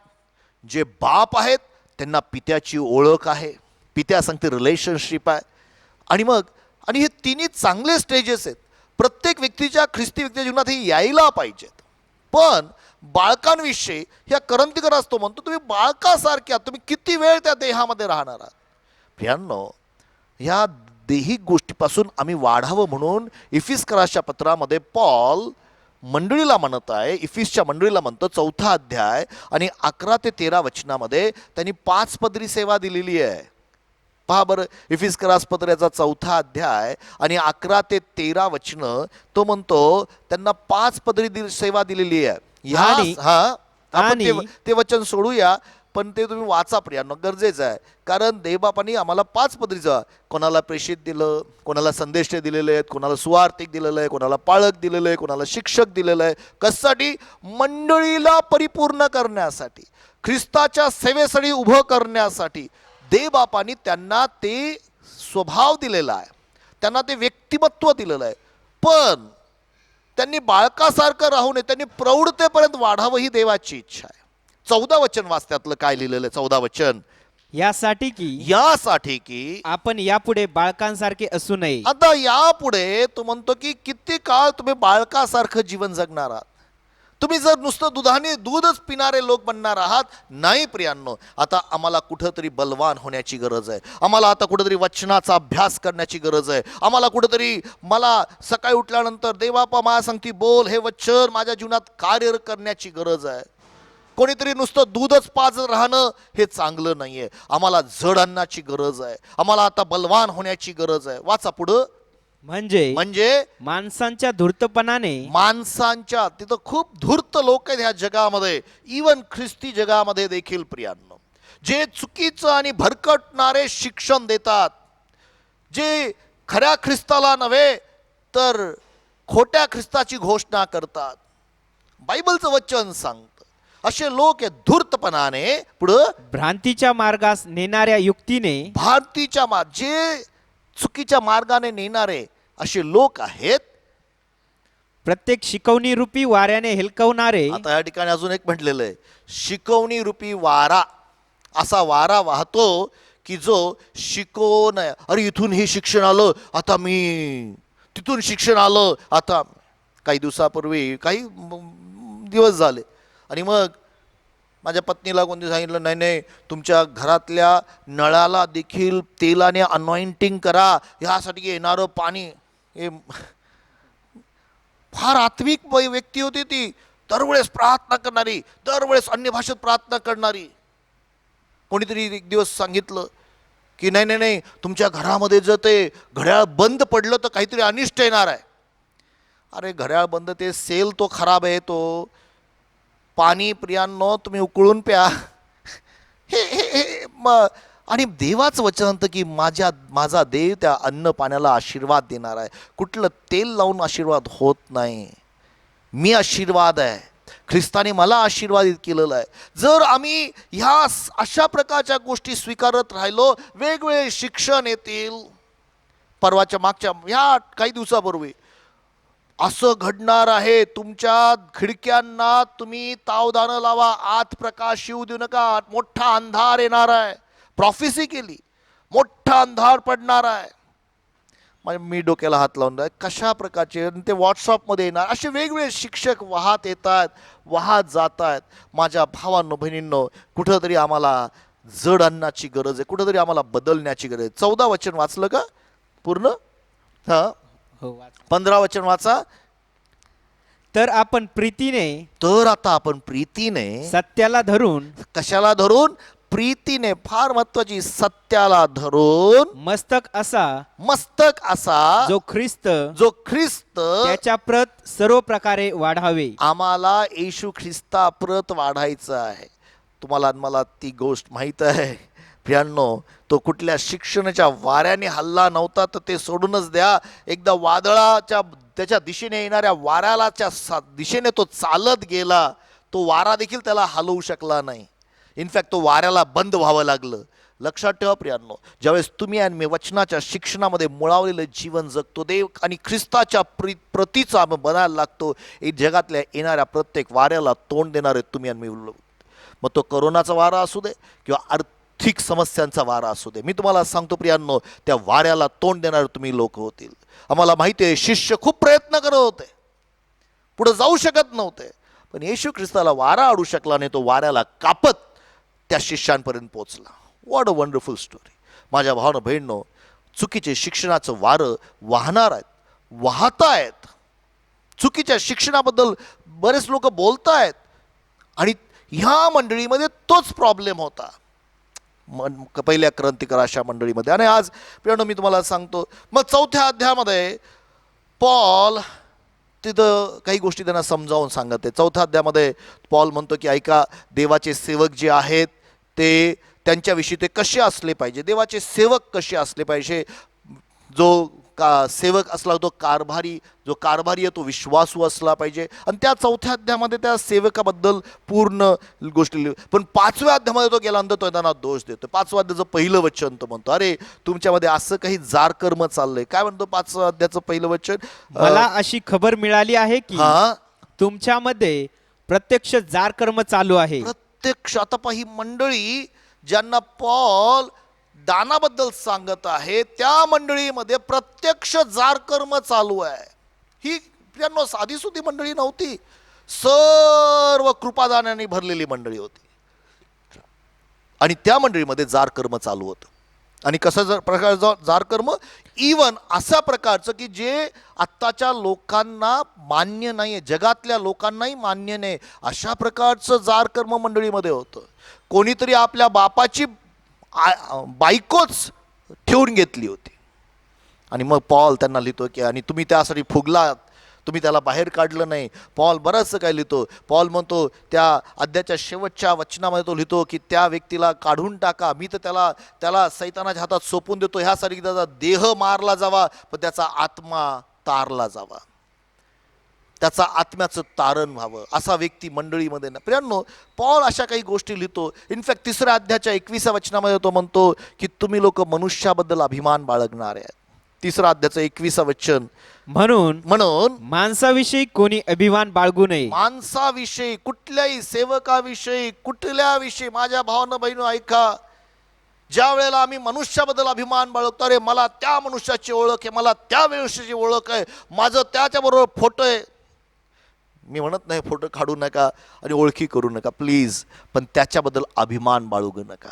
जे बाप आहेत त्यांना पित्याची ओळख आहे. पित्या सांगते रिलेशनशिप आहे. आणि हे तिन्ही चांगले स्टेजेस आहेत. प्रत्येक व्यक्तीच्या, ख्रिस्ती व्यक्तीच्या जीवनात हे यायला पाहिजेत. पण बाळकांविषयी ह्या करंतीकर असतो म्हणतो, तुम्ही बाळकासारखे आहात, तुम्ही किती वेळ त्या देहामध्ये राहणार आहात. प्रियांनो, ह्या दैहिक गोष्टीपासून आम्ही वाढावं म्हणून इफिसकराच्या पत्रामध्ये पॉल मंडळीला म्हणत आहे. इफिसच्या मंडळीला म्हणतो 4 अध्याय आणि 11 ते 13 वचनामध्ये त्यांनी 5 पदरी सेवा दिलेली आहे. पहा बरं, इफिसकरास पत्राचा 4 अध्याय आणि 11 ते 13 वचनं, तो म्हणतो त्यांना 5 पदरी सेवा दिलेली आहे. आपण ते वचन सोडूया, पण ते तुम्ही वाचा प्रियांनो, गरजेचं आहे. कारण देवबापांनी आम्हाला 5 पदरीचा, कोणाला प्रेषित दिलं, कोणाला संदेश दिलेले आहेत, कोणाला सुवार्तिक दिलेलं आहे, कोणाला पाळक दिलेलं आहे, कोणाला शिक्षक दिलेलं आहे. कशासाठी? मंडळीला परिपूर्ण करण्यासाठी, ख्रिस्ताच्या सेवेसाठी उभं करण्यासाठी देवबापांनी त्यांना ते स्वभाव दिलेला आहे, त्यांना ते व्यक्तिमत्व दिलेलं आहे. पण त्यांनी बाळकासारखं राहू नये, त्यांनी प्रौढतेपर्यंत वाढावं ही देवाची इच्छा आहे. 14 वचन वाचत्यातलं काय लिहिलेलं आहे? 14 वचन, यासाठी की आपण यापुढे बाळकांसारखे असू नये. आता यापुढे तो म्हणतो की किती काळ तुम्ही बाळकासारखं जीवन जगणार आहात. तुम्ही जर नुसतं दूधच पिणारे लोक बनणार आहात, नाही प्रियांनो. आता आम्हाला कुठंतरी बलवान होण्याची गरज आहे. आम्हाला आता कुठंतरी वचनाचा अभ्यास करण्याची गरज आहे. आम्हाला कुठंतरी, मला सकाळी उठल्यानंतर देवापा मला सांगती बोल, हे वचन माझ्या जीवनात कार्य करण्याची गरज आहे. कोणीतरी नुसतं दूधच पाजत राहणं हे चांगलं नाहीये. आम्हाला जड अन्नाची गरज आहे. आम्हाला आता बलवान होण्याची गरज आहे. वाचा पुढं. म्हणजे माणसांच्या धूर्तपणाने, माणसांच्या, तिथं खूप धूर्त लोक आहेत ह्या जगामध्ये, इवन ख्रिस्ती जगामध्ये देखील प्रियांनो, जे चुकीचं आणि भरकटणारे शिक्षण देतात, जे खऱ्या ख्रिस्ताला नव्हे तर खोट्या ख्रिस्ताची घोषणा करतात. बायबलचं वचन सांगतं असे लोक आहेत धूर्तपणाने, पुढं भ्रांतीच्या मार्गास नेणाऱ्या युक्तीने, जे चुकीच्या मार्गाने नेणारे असे लोक आहेत. प्रत्येक शिकवणी रूपी वाऱ्याने हेलकवणारे. आता या ठिकाणी अजून एक म्हटलेलं आहे, शिकवणी रूपी वारा. असा वारा वाहतो की जो शिकवण, अरे इथून हे शिक्षण आलं, आता मी तिथून शिक्षण आलं. आता काही दिवसापूर्वी, काही दिवस झाले, आणि मग माझ्या पत्नीला कोणती सांगितलं, नाही नाही तुमच्या घरातल्या नळाला देखील तेलाने अनॉइंटिंग करा, ह्यासाठी येणारं पाणी. हे फार आत्मिक व्यक्ती होती ती, दरवेळेस प्रार्थना करणारी, दरवेळेस अन्य भाषेत प्रार्थना करणारी. कोणीतरी एक दिवस सांगितलं की नाही नाही नाही तुमच्या घरामध्ये जर ते घड्याळ बंद पडलं तर काहीतरी अनिष्ट येणार आहे. अरे घड्याळ बंद, ते सेल तो खराब आहे, तो पाणी प्रियांनो तुम्ही उकळून प्या. हे हे हे आणि देवाचं वचन म्हणतं की माझा देव त्या अन्न पाण्याला आशीर्वाद देणार आहे. कुठलं तेल लावून आशीर्वाद होत नाही. मी आशीर्वाद आहे, ख्रिस्ताने मला आशीर्वादित केलेलं आहे. जर आम्ही ह्या अशा प्रकारच्या गोष्टी स्वीकारत राहिलो, वेगवेगळे शिक्षण येतील. परवाच्या मागच्या ह्या काही दिवसापूर्वी असं घडणार आहे, तुमच्या खिडक्यांना तुम्ही तावदानं लावा, आत प्रकाश येऊ देऊ नका, मोठा अंधार येणार आहे. प्रॉफेसी केली, मोठा अंधार पडणार आहे. मी डोक्याला हात लावून कशा प्रकारचे ते व्हॉट्सअपमध्ये येणार, असे वेगवेगळे शिक्षक वाहत येतात, वाहत जात आहेत. माझ्या भावांनो बहिणींनो, कुठंतरी आम्हाला जड अन्नाची गरज आहे, कुठंतरी आम्हाला बदलण्याची गरज आहे. 14 वचन वाचलं का पूर्ण? हां, हो. 15 वचन वाचा. तर आपण प्रीतीने, तर आता आपण प्रीतीने, सत्याला धरून, कशाला धरून? प्रीतीने, फार महत्वाची, सत्याला धरून मस्तक असा जो ख्रिस्त त्याच्या प्रत सर्व प्रकारे वाढावे. आम्हाला येशू ख्रिस्ता प्रत वाढायचं आहे. तुम्हाला मला ती गोष्ट माहीत आहे प्रियांनो, तो कुठल्या शिक्षणाच्या वाऱ्याने हल्ला नव्हता, तर ते सोडूनच द्या. एकदा वादळाच्या त्याच्या दिशेने येणाऱ्या वाऱ्याच्या दिशेने तो चालत गेला, तो वारा देखील त्याला हलवू शकला नाही. इनफॅक्ट तो वाऱ्याला बंद व्हावं लागलं. लक्षात ठेवा प्रियांनो, ज्यावेळेस तुम्ही आणि मी वचनाच्या शिक्षणामध्ये मुळावलेलं जीवन जगतो, देव आणि ख्रिस्ताच्या प्रतीचा आम्ही बनायला लागतो, जगातल्या येणाऱ्या प्रत्येक वाऱ्याला तोंड देणारे तुम्ही आणि मी. मग तो करोनाचा वारा असू दे किंवा आर्थिक समस्यांचा वारा असू दे, मी तुम्हाला सांगतो प्रियांनो, त्या वाऱ्याला तोंड देणारे तुम्ही लोक होतील. आम्हाला माहिती आहे शिष्य खूप प्रयत्न करत होते, पुढे जाऊ शकत नव्हते, पण येशू ख्रिस्ताला वारा अडू शकला नाही. तो वाऱ्याला कापत त्या शिष्यांपर्यंत पोहोचला. What a wonderful story. माझ्या भावानं बहिणींनो, चुकीचे शिक्षणाचं वारं वाहणार आहेत, वाहतायत. चुकीच्या शिक्षणाबद्दल बरेच लोक बोलतायत आणि ह्या मंडळीमध्ये तोच प्रॉब्लेम होता, पहिल्या क्रांतिकार अशा मंडळीमध्ये. आणि आज प्रियांनो मी तुम्हाला सांगतो, मग 4थ्या अध्यायामध्ये पॉल तिथं काही गोष्टी त्यांना समजावून सांगत आहे. 4थ्या अध्यायामध्ये पॉल म्हणतो की ऐका, देवाचे सेवक जे आहेत ते त्यांच्याविषयी ते कसे असले पाहिजे, देवाचे सेवक कसे असले पाहिजे. जो सेवक असला तो जो कारभारी आहे तो विश्वासू असला पाहिजे. आणि त्या 4थ्या अध्यायामध्ये त्या सेवकाबद्दल पूर्ण गोष्टी. पण 5व्या अध्यायामध्ये तो गेल्यानंतर तो त्यांना दोष देतो. 5व्या अध्यायाचं पहिलं वचन तो म्हणतो, अरे तुमच्यामध्ये असं काही जारकर्म चाललंय. काय म्हणतो 5व्या अध्यायाचं पहिलं वचन? मला अशी खबर मिळाली आहे की तुमच्यामध्ये प्रत्यक्ष जारकर्म चालू आहे. प्रत्यक्ष. आता पाही मंडळी ज्यांना पॉल दानाबद्दल सांगत आहे, त्या मंडळीमध्ये प्रत्यक्ष जारकर्म चालू आहे. ही प्रियांनो साधी सुधी मंडळी नव्हती, सर्व कृपादानाने भरलेली मंडळी होती. आणि त्या मंडळीमध्ये जारकर्म चालू होतं. आणि कसं प्रकार जारकर्म? इवन अशा प्रकारचं की जे आत्ताच्या लोकांना मान्य नाही आहे, जगातल्या लोकांनाही मान्य नाही, अशा प्रकारचं जारकर्म मंडळीमध्ये होतं. कोणीतरी आपल्या बापाची बायकोच ठेवून घेतली होती. आणि मग पॉल त्यांना लिहितो की आणि तुम्ही त्यासाठी फुगलात, तुम्ही त्याला बाहेर काढलं नाही. पॉल बरंचसं काय लिहितो. पॉल म्हणतो त्या अध्यायाच्या शेवटच्या वचनामध्ये तो लिहितो की त्या व्यक्तीला काढून टाका, मी तर त्याला सैतानाच्या हातात सोपून देतो, ह्यासाठी त्याचा देह मारला जावा पण त्याचा आत्मा तारला जावा, त्याचा आत्म्याचं तारण व्हावं, असा व्यक्ती मंडळीमध्ये ना. प्रियांनो पॉल अशा काही गोष्टी लिहितो. इनफॅक्ट 3ऱ्या अध्यायाच्या 21व्या वचनामध्ये तो म्हणतो की तुम्ही लोक मनुष्याबद्दल अभिमान बाळगणारे आहेत. 3रा अध्यायाचं 21वं वचन, म्हणून माणसाविषयी कोणी अभिमान बाळगू नये. माणसाविषयी, कुठल्याही सेवकाविषयी, कुठल्याविषयी, माझ्या भावानं बहिणू ऐका, ज्या वेळेला आम्ही मनुष्याबद्दल अभिमान बाळगतो, अरे मला त्या मनुष्याची ओळख आहे, मला त्या मनुष्याची ओळख आहे, माझं त्याच्याबरोबर फोटो आहे. मी म्हणत नाही फोटो काढू नका आणि ओळखी करू नका प्लीज, पण त्याच्याबद्दल अभिमान बाळगू नका.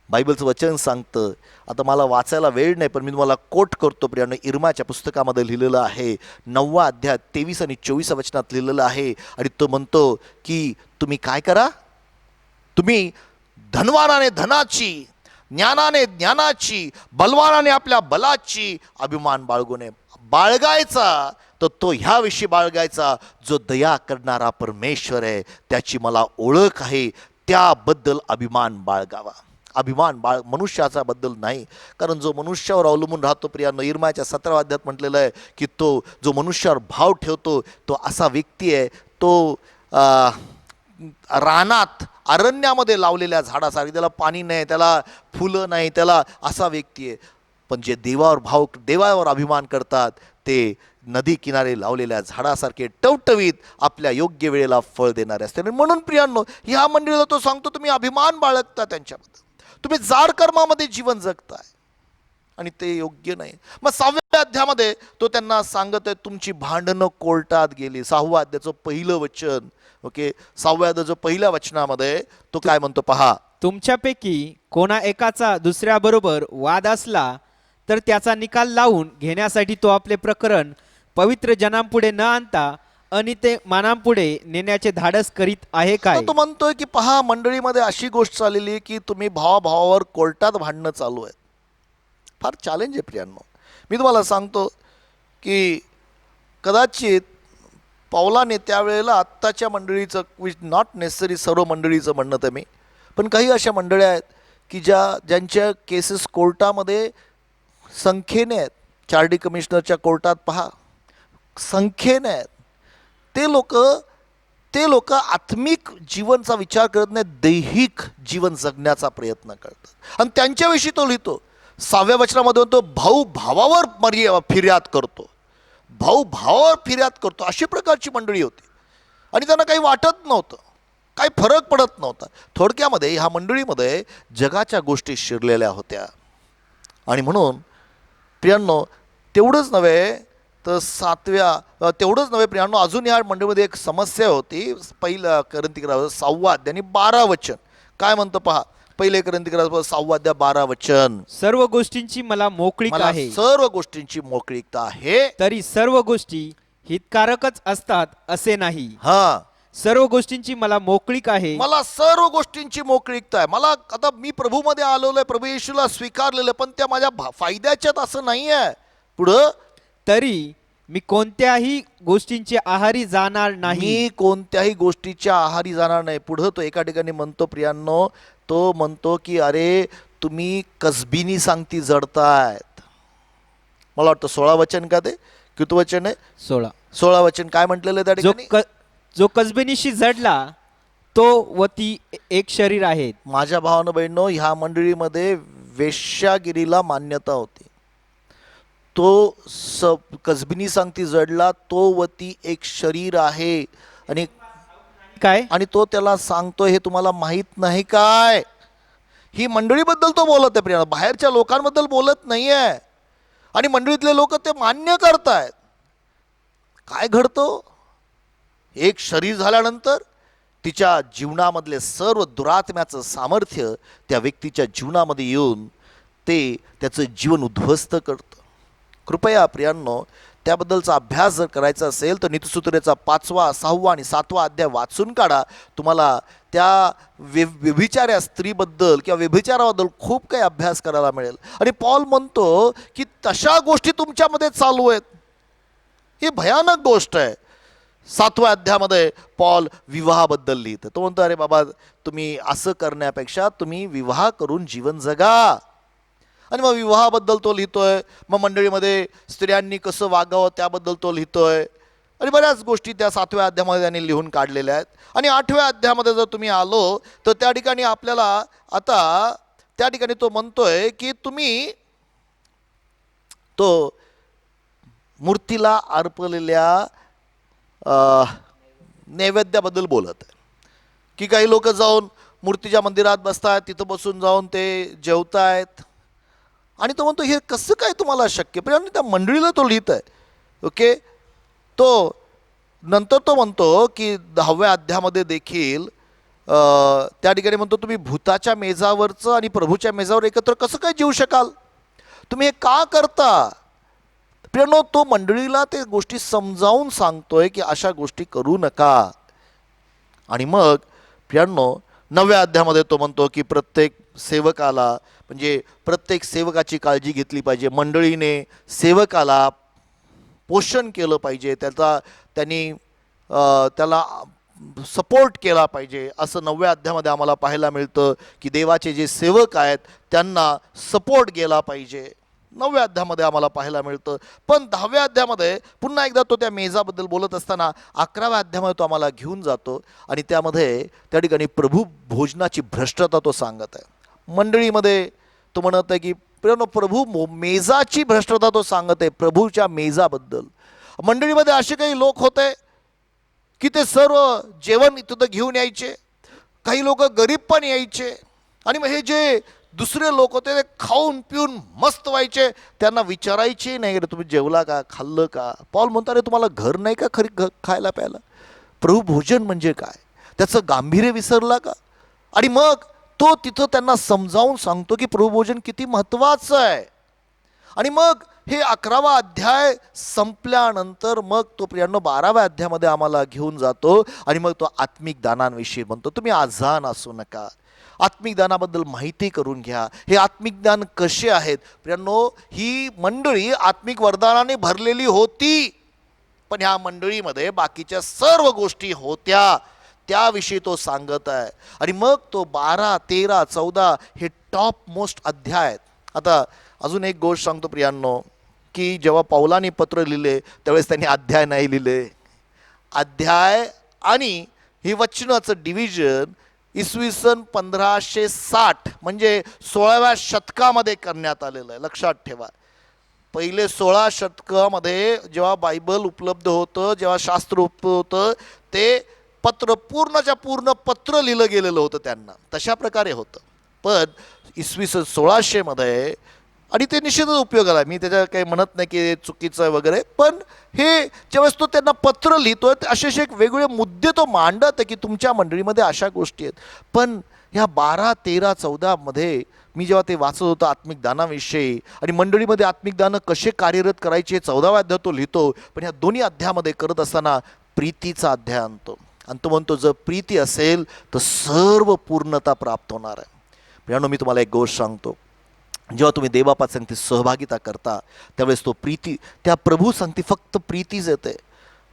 बायबलचं वचन सांगतं, आता मला वाचायला वेळ नाही पण मी तुम्हाला कोट करतो प्रियानो. इर्माच्या पुस्तकामध्ये लिहिलेलं आहे, 9वा अध्याय 23 आणि 24 वचनात लिहिलेलं आहे. आणि तो म्हणतो की तुम्ही काय करा, तुम्ही धनवानाने धनाची, ज्ञानाने ज्ञानाची, बलवानाने आपल्या बलाची अभिमान बाळगू नये. बाळगायचा तर तो ह्याविषयी बाळगायचा, जो दया करणारा परमेश्वर आहे, त्याची मला ओळख आहे, त्याबद्दल अभिमान बाळगावा. अभिमान मनुष्याचा बद्दल नाही, कारण जो मनुष्यावर अवलंबून राहतो प्रियांनो, इर्माच्या 17व्या अध्यायात म्हटलेलं आहे की तो जो मनुष्यावर भाव ठेवतो तो असा व्यक्ती आहे, तो रानात अरण्यामध्ये लावलेल्या झाडासारखी, त्याला पाणी नाही, त्याला फुलं नाही, त्याला असा व्यक्ती आहे. पण जे देवावर अभिमान करतात ते नदी किनारे लावलेल्या झाडासारखे टवटवीत आपल्या योग्य वेळेला फळ देणारे असते. म्हणून प्रियांनो, ह्या मंडळीला तो सांगतो तुम्ही अभिमान बाळगता त्यांच्याबद्दल, तुम्ही जाड कर्मामध्ये जीवन जगताय आणि ते योग्य नाही. मग 6व्या अध्यायामध्ये तो त्यांना सांगत आहे तुमची भांडणं कोर्टात गेली. 6व्या अध्यायाचं पहिलं वचन, ओके, 6व्या अध्यायाचं पहिल्या वचनामध्ये तो काय म्हणतो पहा, तुमच्यापैकी कोणा एकाचा दुसऱ्याबरोबर वाद असला तर त्याचा निकाल लावून घेण्यासाठी तो आपले प्रकरण पवित्र जनांपुढे न आणता अनिते मानांपुढे नेण्याचे धाडस करीत आहे काय. तो म्हणतोय की पहा, मंडळीमध्ये अशी गोष्ट चाललेली आहे की तुम्ही भावाभावावर कोर्टात भांडणं चालू आहेत. फार चॅलेंज आहे प्रियांनो. मी तुम्हाला सांगतो की कदाचित पौलाने त्यावेळेला आत्ताच्या मंडळीचं, विच नॉट नेसेसरी सर्व मंडळीचं म्हणणं तर मी, पण काही अशा मंडळ्या आहेत की ज्यांच्या केसेस कोर्टामध्ये संख्येने आहेत. चार्डी कमिशनरच्या कोर्टात पहा, संख्येने आहेत. ते लोक आत्मिक जीवनचा विचार करत नाही, दैहिक जीवन जगण्याचा प्रयत्न करतात. आणि त्यांच्याविषयी तो लिहितो 6व्या वचनामध्ये म्हणतो, भाऊ भावावर फिर्याद करतो, भाऊ भावावर फिर्याद करतो. अशी प्रकारची मंडळी होती आणि त्यांना काही वाटत नव्हतं, काही फरक पडत नव्हता. थोडक्यामध्ये ह्या मंडळीमध्ये जगाच्या गोष्टी शिरलेल्या होत्या. आणि म्हणून प्रियांनो, तेवढंच नव्हे प्रियांनो, अजून या मंडळीमध्ये एक समस्या होती. पहिला कोरिन्थीकरास 6वा अध्याय आणि 12 वचन काय म्हणतं पहा. पहिले कोरिन्थीकरास 6वा अध्याय 12 वचन, सर्व गोष्टींची मला मोकळीक आहे, सर्व गोष्टींची मोकळीकता आहे, तरी सर्व गोष्टी हितकारकच असतात असे नाही. हा, सर्व गोष्टींची मला मोकळीक आहे, मला सर्व गोष्टींची मोकळीकता आहे. मला आता मी प्रभूमध्ये आलेलो आहे, प्रभू येशूला स्वीकारलेलं, पण त्या माझ्या फायद्याच्यात असं नाही आहे. पुढं, तरी मी कोणत्याही गोष्टींची आहारी जाणार नाही. मी कोणत्याही गोष्टीच्या आहारी जाणार नाही. पुढं तो एका ठिकाणी म्हणतो प्रियांनो, तो म्हणतो की अरे तुम्ही कसबीनी सांगती जडतायत. मला वाटतं 16 वचन का, ते किती वचन आहे, 16 वचन काय म्हटलेलं त्या ठिकाणी, जो कसबीनीशी जडला तो व ती एक शरीर आहेत. माझ्या भावानं बहिणींनो, ह्या मंडळीमध्ये वेश्यागिरीला मान्यता होती. तो कसबीनी सांगती जडला, तो व ती एक शरीर आहे. आणि काय, आणि तो त्याला सांगतो हे तुम्हाला माहीत नाही काय. ही मंडळीबद्दल तो बोलत आहे प्रिया, बाहेरच्या लोकांबद्दल बोलत नाही आहे. आणि मंडळीतले लोक ते मान्य करतायत. काय घडतं, एक शरीर झाल्यानंतर तिच्या जीवनामधले सर्व दुरात्म्याचं सामर्थ्य त्या व्यक्तीच्या जीवनामध्ये येऊन ते त्याचं जीवन उद्ध्वस्त करतं. कृपया प्रियांनो, त्याबद्दलचा अभ्यास जर करायचा असेल तर नीतिसूत्रेचा 5वा, 6वा आणि 7वा अध्याय वाचून काढा. तुम्हाला त्या व्यभिचाऱ्या स्त्रीबद्दल किंवा व्यभिचाराबद्दल खूप काही अभ्यास करायला मिळेल. आणि पॉल म्हणतो की तशा गोष्टी तुमच्यामध्ये चालू आहेत. ही भयानक गोष्ट आहे. 7व्या अध्यायामध्ये पॉल विवाहाबद्दल लिहितं. तो म्हणतो अरे बाबा, तुम्ही असं करण्यापेक्षा तुम्ही विवाह करून जीवन जगा. आणि मग विवाहाबद्दल तो लिहितोय. मग मंडळीमध्ये स्त्रियांनी कसं वागावं त्याबद्दल तो लिहितोय. आणि बऱ्याच गोष्टी त्या 7व्या अध्यायामध्ये त्यांनी लिहून काढलेल्या आहेत. आणि 8व्या अध्यायामध्ये जर तुम्ही आलो तर त्या ठिकाणी आपल्याला आता त्या ठिकाणी तो म्हणतोय की तुम्ही तो मूर्तीला अर्पलेल्या नैवेद्याबद्दल बोलत आहे की काही लोक जाऊन मूर्तीच्या मंदिरात बसतात, तिथं बसून जाऊन ते जेवतायत. आणि तो म्हणतो हे कसं काय तुम्हाला शक्य. पण त्या मंडळीला तो लिहित आहे, ओके. तो नंतर तो म्हणतो की 10व्या अध्यायामध्ये देखील त्या ठिकाणी म्हणतो तुम्ही भूताच्या मेजावरचं आणि प्रभूच्या मेजावर एकत्र कसं काय जेवू शकाल, तुम्ही हे का करता. प्रियानो, तो मंडळीला ते गोष्टी समजावून सांगतोय की अशा गोष्टी करू नका. आणि मग प्रियानो 9व्या अध्यायामध्ये तो म्हणतो की प्रत्येक सेवकाला म्हणजे प्रत्येक सेवकाची काळजी घेतली पाहिजे, मंडळीने सेवकाला पोषण केलं पाहिजे, त्याला सपोर्ट केला पाहिजे. असं 9व्या अध्यायामध्ये आम्हाला पाहायला मिळतं की देवाचे जे सेवक आहेत त्यांना सपोर्ट केला पाहिजे. 9व्या अध्यायामध्ये आम्हाला पाहायला मिळतं. पण 10व्या अध्यायामध्ये पुन्हा एकदा तो त्या मेजाबद्दल बोलत असताना 11व्या अध्यायामध्ये तो आम्हाला घेऊन जातो आणि त्यामध्ये त्या ठिकाणी प्रभू भोजनाची भ्रष्टता तो सांगत आहे. मंडळीमध्ये तो म्हणत आहे की प्रभू मेजाची भ्रष्टता तो सांगत आहे, प्रभूच्या मेजाबद्दल. मंडळीमध्ये असे काही लोक होते की ते सर्व जेवण तिथं घेऊन यायचे, काही लोक गरीब पण यायचे आणि मग हे जे दुसरे लोक होते ते खाऊन पिऊन मस्त व्हायचे, त्यांना विचारायचे नाही रे तुम्ही जेवला का, खाल्लं का. पौल म्हणता रे तुम्हाला घर नाही का खरी खायला प्यायला. प्रभू भोजन म्हणजे काय, त्याचं गांभीर्य विसरला का. आणि मग तो तिथं त्यांना समजावून सांगतो की प्रभू भोजन किती महत्त्वाचं आहे. आणि मग हे 11वा अध्याय संपल्यानंतर मग तो प्रियांनो 12व्या अध्यायामध्ये आम्हाला घेऊन जातो आणि मग तो आत्मिक दानांविषयी म्हणतो. तुम्ही आजान असू नका, आत्मिक दानाबद्दल माहिती करून घ्या. हे आत्मिक दान कसे आहेत प्रियांनो, ही मंडळी आत्मिक वरदानाने भरलेली होती, पण ह्या मंडळीमध्ये बाकीच्या सर्व गोष्टी होत्या, त्याविषयी तो सांगत आहे. आणि मग तो 12, 13, 14 हे टॉप मोस्ट अध्याय आहेत. आता अजून एक गोष्ट सांगतो प्रियांनो की जेव्हा पौलाने पत्र लिहिले त्यावेळेस त्यांनी अध्याय नाही लिहिले. अध्याय आणि ही वचनाचं डिव्हिजन इसवी सन 1560 म्हणजे 16व्या शतकामध्ये करण्यात आलेलं आहे. लक्षात ठेवा, पहिले 16 शतकामध्ये जेव्हा बायबल उपलब्ध होतं, जेव्हा शास्त्र उपलब्ध होतं, ते पत्र पूर्णच्या पूर्ण पत्र लिहिलं गेलेलं होतं त्यांना, तशा प्रकारे होतं. पण इसवी सन 1600मध्ये, आणि ते निश्चितच उपयोगाला, मी त्याच्या काही म्हणत नाही की चुकीचं आहे वगैरे, पण हे ज्यावेळेस तो त्यांना पत्र लिहितोय असे एक वेगवेगळे मुद्दे तो मांडत आहे की तुमच्या मंडळीमध्ये अशा गोष्टी आहेत. पण ह्या 12, 13, 14मध्ये मी जेव्हा ते वाचत होतो आत्मिक दानाविषयी आणि मंडळीमध्ये आत्मिक दानं कसे कार्यरत करायचे 14व्या अध्याय तो लिहितो. पण ह्या दोन्ही अध्यायामध्ये करत असताना प्रीतीचा अध्याय आणतो आणि तो म्हणतो जर प्रीती असेल तर सर्व पूर्णता प्राप्त होणार आहे. प्रियानो, मी तुम्हाला एक गोष्ट सांगतो, जेव्हा तुम्ही देवापात सांगते सहभागिता करता त्यावेळेस तो प्रीती, त्या प्रभू सांगते फक्त प्रीतीच येते.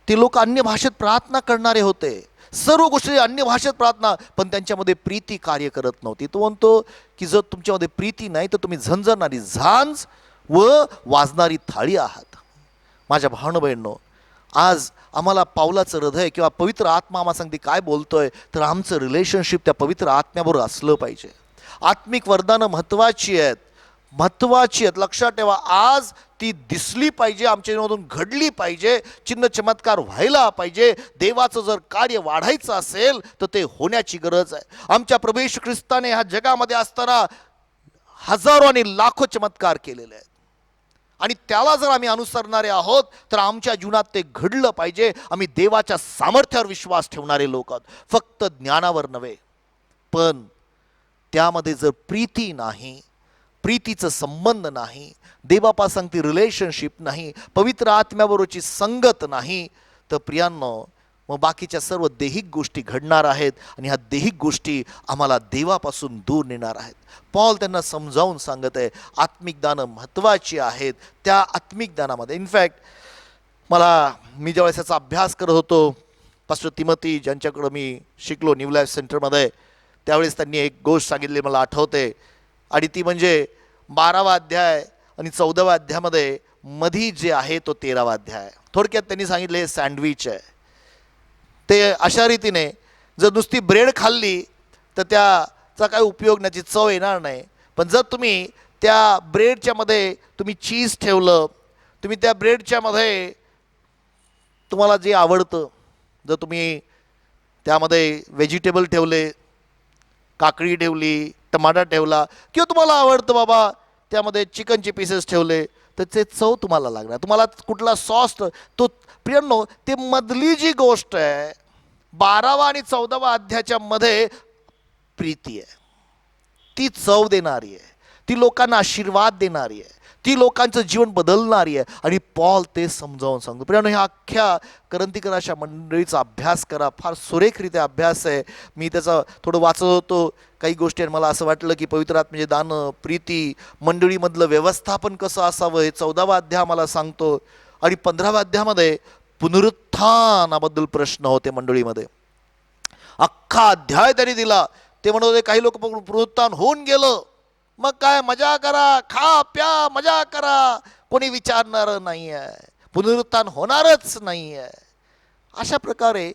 ते लोक अन्य भाषेत प्रार्थना करणारे होते, सर्व गोष्टी अन्य भाषेत प्रार्थना, पण त्यांच्यामध्ये प्रीती कार्य करत नव्हती. तो म्हणतो की जर तुमच्यामध्ये प्रीती नाही तर तुम्ही झंझणारी झांज व वाजणारी थाळी आहात. माझ्या भावनो बहिणींनो, आज आम्हाला पावलाचं हृदय किंवा पवित्र आत्मा आम्हाला सांगते काय बोलतोय, तर आमचं रिलेशनशिप त्या पवित्र आत्म्याबरोबर असलं पाहिजे. आत्मिक वरदानं महत्त्वाची आहेत, महत्त्वाची आहेत. लक्षात ठेवा, आज ती दिसली पाहिजे, आमच्या जीवनातून घडली पाहिजे, चिन्ह चमत्कार व्हायला पाहिजे. देवाचं जर कार्य वाढायचं असेल तर ते होण्याची गरज आहे. आमच्या प्रभू येशू ख्रिस्ताने ह्या जगामध्ये असताना हजारो आणि लाखो चमत्कार केलेले आहेत आणि त्याला जर आम्ही अनुसरणारे आहोत तर आमच्या जीवनात ते घडलं पाहिजे. आम्ही देवाच्या सामर्थ्यावर विश्वास ठेवणारे लोक आहोत, फक्त ज्ञानावर नव्हे. पण त्यामध्ये जर प्रीती नाही, प्रीतीचं संबंध नाही, देवापासून रिलेशनशिप नाही, पवित्र आत्म्याबरोबरची संगत नाही, तर प्रियांनो मग बाकीच्या सर्व दैहिक गोष्टी घडणार आहेत आणि ह्या दैहिक गोष्टी आम्हाला देवापासून दूर नेणार आहेत. पॉल त्यांना समजावून सांगत आहे आत्मिक दानं महत्त्वाची आहेत. त्या आत्मिक दानामध्ये इनफॅक्ट मी ज्यावेळेस याचा अभ्यास करत होतो, पास्टर तिमोथी ज्यांच्याकडं मी शिकलो न्यू लाईफ सेंटरमध्ये, त्यावेळेस त्यांनी एक गोष्ट सांगितली मला आठवते, आणि ती म्हणजे 12वा अध्याय आणि 14व्या अध्यायामध्ये मधी जे आहे तो 13वा अध्याय. थोडक्यात त्यांनी सांगितले सँडविच आहे. ते अशा रीतीने जर नुसती ब्रेड खाल्ली तर त्याचा काय उपयोग, त्याची चव येणार नाही. पण जर तुम्ही त्या ब्रेडच्या मध्ये तुम्ही चीज ठेवलं, तुम्ही त्या ब्रेडच्या मध्ये तुम्हाला जे आवडतं, जर तुम्ही त्यामध्ये व्हेजिटेबल ठेवले, काकडी ठेवली, टमाटा ठेवला, किंवा तुम्हाला आवडतं बाबा त्यामध्ये चिकनचे पीसेस ठेवले, तर ते चव तुम्हाला लागणार. तुम्हाला कुठला सॉस, तो प्रियांनो, ते मधली जी गोष्ट आहे 12वा आणि 14वा अध्यायाच्या मध्ये प्रीती आहे, ती चव देणारी आहे, ती लोकांना आशीर्वाद देणारी आहे, ती लोकांचं जीवन बदलणारी आहे. आणि पॉल ते समजावून सांगतो. प्रियांनो, ह्या अख्ख्या करंथीकराच्या मंडळीचा अभ्यास करा, फार सुरेखरित्या अभ्यास आहे. मी त्याचा थोडं वाचत होतो काही गोष्टी आणि मला असं वाटलं की पवित्र आत्म्याचे दान, प्रीती, मंडळीमधलं व्यवस्थापन कसं असावं हे 14वा अध्याय मला सांगतो. आणि 15व्या अध्यायामध्ये पुनरुत्थानाबद्दल प्रश्न होते मंडळीमध्ये. अख्खा अध्याय त्यांनी दिला. ते म्हणत होते काही लोक पुनरुत्थान होऊन गेलं, मग काय मजा करा, खा प्या मजा करा, कोणी विचारणार नाही आहे, पुनरुत्थान होणारच नाही आहे. अशा प्रकारे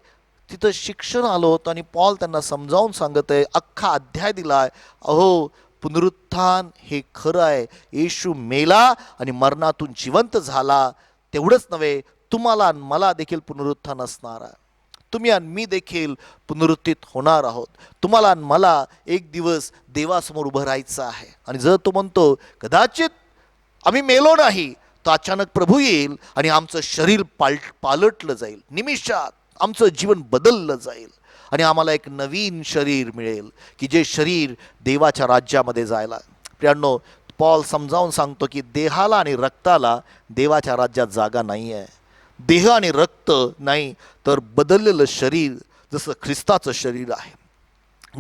तिथं शिक्षण आलं होतं आणि पॉल त्यांना समजावून सांगत आहे, अख्खा अध्याय दिलाय. अहो, पुनरुत्थान हे खरं आहे. येशू मेला आणि मरणातून जिवंत झाला. तेवढंच नव्हे, तुम्हाला आणि मला देखील पुनरुत्थान असणार आहे. तुम्ही आणि मी देखील पुनरुत्थित होणार आहोत. तुम्हाला आणि मला एक दिवस देवासमोर उभं राहायचं आहे. आणि जर तो म्हणतो कदाचित आम्ही मेलो नाही, तर अचानक प्रभू येईल आणि आमचं शरीर पालटलं जाईल, निमिषात आमचं जीवन बदललं जाईल आणि आम्हाला एक नवीन शरीर मिळेल की जे शरीर देवाच्या राज्यामध्ये जायला. प्रियांनो, पॉल समजावून सांगतो की देहाला आणि रक्ताला देवाच्या राज्यात जागा नाही आहे. देह आणि रक्त नाही, तर बदललेलं शरीर जसं ख्रिस्ताचं शरीर आहे,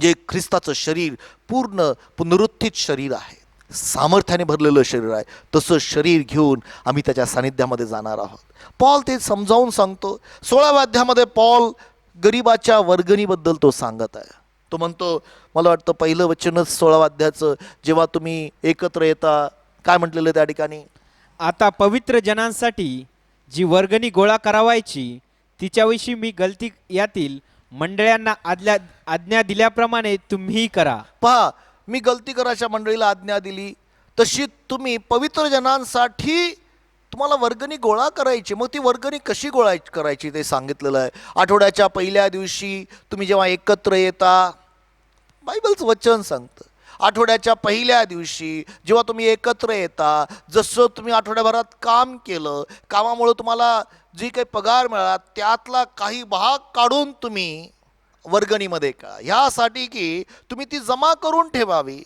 जे ख्रिस्ताचं शरीर पूर्ण पुनरुत्थित शरीर आहे, सामर्थ्याने भरलेलं शरीर आहे, तसं शरीर घेऊन आम्ही त्याच्या सानिध्यामध्ये जाणार आहोत. पॉल ते समजावून सांगतो. 16व्या अध्यायामध्ये पॉल गरिबाच्या वर्गणीबद्दल तो सांगत आहे. तो म्हणतो, मला वाटतं पहिलं वचनच 16व्या अध्यायाचं, जेव्हा तुम्ही एकत्र येता, काय म्हटलेलं त्या ठिकाणी, आता पवित्र जनांसाठी जी वर्गणी गोळा करावायची तिच्याविषयी मी गलती यातील मंडळ्यांना आज्ञा दिल्याप्रमाणे तुम्हीही करा. पहा, मी गलती करायच्या मंडळीला आज्ञा दिली, तशी तुम्ही पवित्र जनांसाठी तुम्हाला वर्गणी गोळा करायची. मग ती वर्गणी कशी गोळा करायची ते सांगितलेलं आहे. आठवड्याच्या पहिल्या दिवशी तुम्ही जेव्हा एकत्र येता, बायबलचं वचन सांगतं, आठवड्याच्या पहिल्या दिवशी जेव्हा तुम्ही एकत्र येता, जसं तुम्ही आठवड्याभरात काम केलं, कामामुळे तुम्हाला जी काही पगार मिळाला त्यातला काही भाग काढून तुम्ही वर्गणीमध्ये का, ह्यासाठी की तुम्ही ती जमा करून ठेवावी.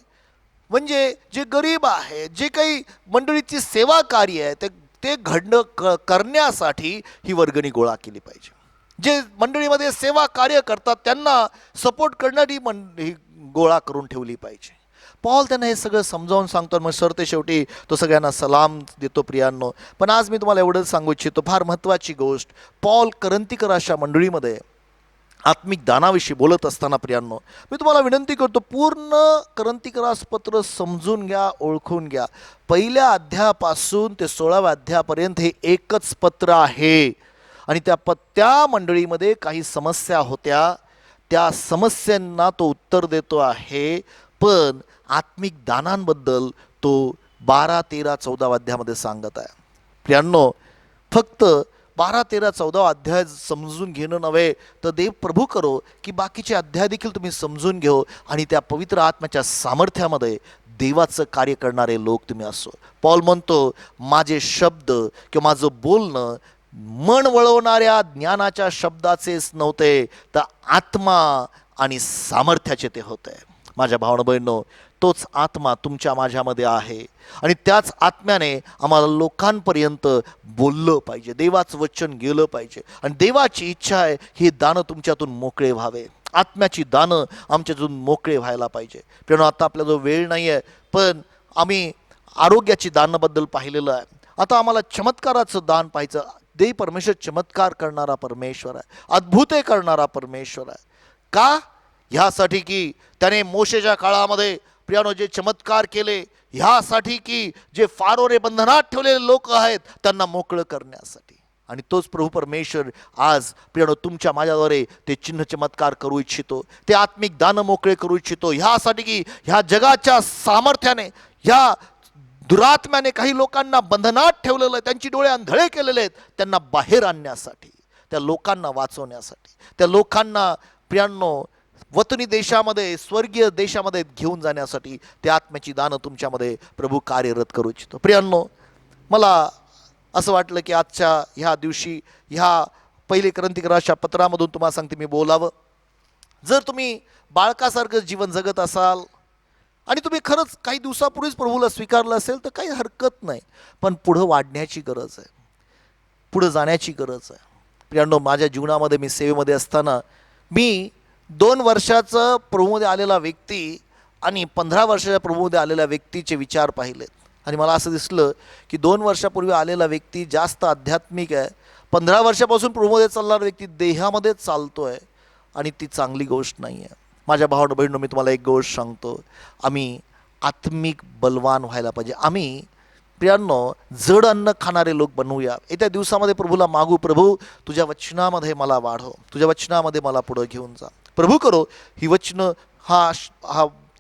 म्हणजे जे गरीब आहे, जे काही मंडळीची सेवा कार्य आहे ते घडणं करण्यासाठी ही वर्गणी गोळा केली पाहिजे. जे मंडळीमध्ये सेवा कार्य करतात त्यांना सपोर्ट करणारी ही गोळा करून ठेवली पाहिजे. पॉल त्यांना हे सगळं समजावून सांगतो. मग सरते शेवटी तो सगळ्यांना सलाम देतो. प्रियांनो, पण आज मी तुम्हाला एवढंच सांगू इच्छितो, फार महत्त्वाची गोष्ट, पॉल करंथीकराच्या मंडळीमध्ये आत्मिक दानाविषयी बोलत असताना प्रियांनो, मी तुम्हाला विनंती करतो, पूर्ण करंथीकरास पत्र समजून घ्या, ओळखून घ्या. पहिल्या अध्यायापासून ते 16व्या अध्यायापर्यंत हे एकच पत्र आहे. आणि त्या मंडळीमध्ये काही समस्या होत्या, त्या समस्यांना तो उत्तर देतो आहे. पण आत्मिक दानांबद्दल तो 12, 13, 14 अध्यायामध्ये सांगत आहे. प्रियांनो, फक्त 12, 13, 14 अध्याय समजून घेणं नव्हे, तर देव प्रभू करो की बाकीचे अध्याय देखील तुम्ही समजून घेऊ आणि त्या पवित्र आत्म्याच्या सामर्थ्यामध्ये देवाचं कार्य करणारे लोक तुम्ही असो. पॉल म्हणतो, माझे शब्द किंवा माझं बोलणं मन वळवणाऱ्या ज्ञानाच्या शब्दाचेच नव्हते, तर आत्मा आणि सामर्थ्याचे ते होते. माझ्या भावना बहिणींनो, तोच आत्मा तुमच्या माझ्यामध्ये आहे आणि त्याच आत्म्याने आम्हाला लोकांपर्यंत बोललं पाहिजे, देवाचं वचन गेलं पाहिजे. आणि देवाची इच्छा आहे ही दानं तुमच्यातून मोकळे व्हावे, आत्म्याची दानं आमच्यातून मोकळे व्हायला पाहिजे. पण आता आपला जो वेळ नाही आहे, पण आम्ही आरोग्याची दानाबद्दल पाहिलेलं आहे. आता आम्हाला चमत्काराचं दान पाहायचं. देव परमेश्वर चमत्कार करणारा परमेश्वर आहे, अद्भुते करणारा परमेश्वर आहे. का? ह्यासाठी की त्याने मोशेच्या काळामध्ये प्रियानो जे चमत्कार केले, ह्यासाठी की जे फारोरे बंधनात ठेवलेले लोक आहेत त्यांना मोकळं करण्यासाठी. आणि तोच प्रभू परमेश्वर आज प्रियानो तुमच्या माझ्याद्वारे ते चिन्ह चमत्कार करू इच्छितो, ते आत्मिक दान मोकळे करू इच्छितो. ह्यासाठी की ह्या जगाच्या सामर्थ्याने, ह्या दुरात्म्याने काही लोकांना बंधनात ठेवलेलं आहे, त्यांची डोळे आंधळे केलेले आहेत, त्यांना बाहेर आणण्यासाठी, त्या लोकांना वाचवण्यासाठी, त्या लोकांना प्रियांनो वतनी देशामध्ये, स्वर्गीय देशामध्ये घेऊन जाण्यासाठी ते आत्म्याची दानं तुमच्यामध्ये प्रभू कार्यरत करू इच्छितो. प्रियांनो, मला असं वाटलं की आजच्या ह्या दिवशी ह्या पहिले ग्रंथिकाराच्या पत्रामधून तुम्हाला सांगते मी बोलावं. जर तुम्ही बाळकासारखं जीवन जगत असाल आणि तुम्ही खरंच काही दिवसापूर्वीच प्रभूला स्वीकारलं असेल तर काही हरकत नाही, पण पुढं वाढण्याची गरज आहे, पुढं जाण्याची गरज आहे. प्रियांनो, माझ्या जीवनामध्ये मी सेवेमध्ये असताना मी 2 वर्षाचं प्रभूमध्ये आलेला व्यक्ती आणि 15 वर्षाच्या प्रभूमध्ये आलेल्या व्यक्तीचे विचार पाहिलेत आणि मला असं दिसलं की 2 वर्षापूर्वी आलेला व्यक्ती जास्त आध्यात्मिक आहे, 15 वर्षापासून प्रभूमध्ये चालणारा व्यक्ती देहामध्येच चालतो आहे आणि ती चांगली गोष्ट नाही आहे. माझ्या भावांनो बहिणींनो, मी तुम्हाला एक गोष्ट सांगतो, आम्ही आत्मिक बलवान व्हायला पाहिजे. आम्ही प्रियांनो जड अन्न खाणारे लोक बनवूया. येत्या दिवसामध्ये प्रभूला मागू, प्रभू तुझ्या वचनामध्ये मला वाढव, तुझ्या वचनामध्ये मला पुढं घेऊन जा. प्रभू करो ही वचनं हा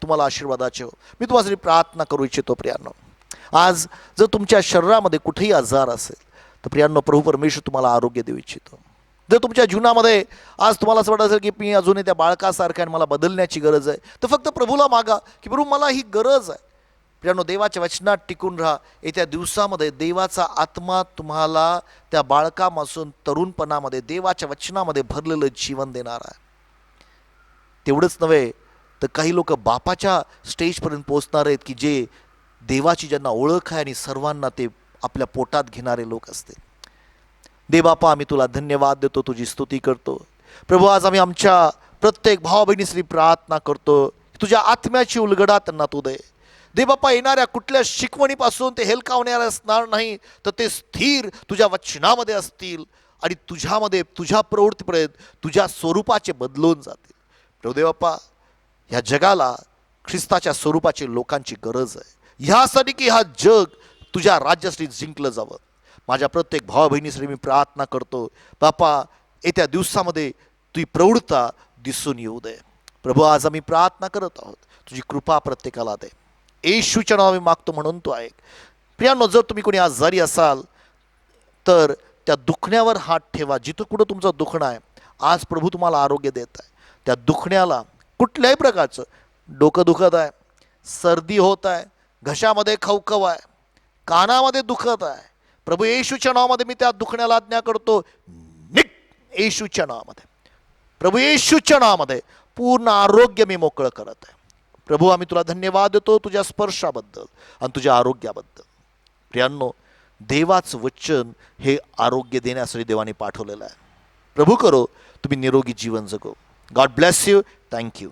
तुम्हाला आशीर्वादाचे हो. मी तुम्हाला प्रार्थना करू इच्छितो. प्रियांनो, आज जर तुमच्या शरीरामध्ये कुठेही आजार असेल तर प्रियांनो प्रभू परमेश्वर तुम्हाला आरोग्य देऊ इच्छितो. जर तुमच्या जीवनामध्ये आज तुम्हाला असं वाटत असेल की मी अजूनही त्या बाळकासारखं आणि मला बदलण्याची गरज आहे, तर फक्त प्रभूला मागा की प्रभू मला ही गरज आहे. प्रियांनो, देवाच्या वचनात टिकून राहा. येत्या दिवसामध्ये देवाचा आत्मा तुम्हाला त्या बाळकापासून तरुणपणामध्ये देवाच्या वचनामध्ये भरलेलं जीवन देणार आहे. तेवढंच नव्हे तर काही लोक बापाच्या स्टेजपर्यंत पोहोचणार आहेत की जे देवाची ज्यांना ओळख आहे आणि सर्वांना ते आपल्या पोटात घेणारे लोक असतील. देवबापा, आम्ही तुला धन्यवाद देतो, तुझी स्तुती करतो. प्रभू, आज आम्ही आमच्या प्रत्येक भावा बहिणीसाठी प्रार्थना करतो, तुझ्या आत्म्याची उलगडा त्यांना तू दे. देवबापा, येणाऱ्या कुठल्या शिकवणीपासून ते हेलकावणारे असणार नाही, तर ते स्थिर तुझ्या वचनामध्ये असतील आणि तुझ्यामध्ये तुझ्या प्रवृत्तीपर्यंत तुझ्या स्वरूपाचे बदलून जातील. प्रभू देवबापा, ह्या जगाला ख्रिस्ताच्या स्वरूपाची लोकांची गरज आहे, ह्यासाठी की हा जग तुझ्या राज्यासाठी जिंकलं जावं. माझ्या प्रत्येक भावा बहिणीसाठी मी प्रार्थना करतो. बापा, येत्या दिवसामध्ये तुझी प्रवृत्ता दिसून येऊ दे. प्रभू, आज आम्ही प्रार्थना करत आहोत, तुझी कृपा प्रत्येकाला दे. येशूच्या नावाने मागतो म्हणून तू ऐक. प्रियांनो, जर तुम्ही कोणी आजारी असाल तर त्या दुखण्यावर हात ठेवा. जिथं कुठं तुमचं दुखणं आहे, आज प्रभू तुम्हाला आरोग्य देत आहे. त्या दुखण्याला कुठल्याही प्रकारचं, डोकं दुखत आहे, सर्दी होत आहे, घशामध्ये खवखव आहे, कानामध्ये दुखत आहे, प्रभू येशूच्या नावामध्ये मी त्या दुखण्याला आज्ञा करतो, निघ येशूच्या नावामध्ये. प्रभू येशूच्या नावामध्ये पूर्ण आरोग्य मी मोकळं करत आहे. प्रभू, आम्ही तुला धन्यवाद देतो तुझ्या स्पर्शाबद्दल आणि तुझ्या आरोग्याबद्दल. प्रियांनो, देवाचं वचन हे आरोग्य देण्यासाठी देवाने पाठवलेलं आहे. प्रभू करो तुम्ही निरोगी जीवन जगो. God bless you. थँक्यू.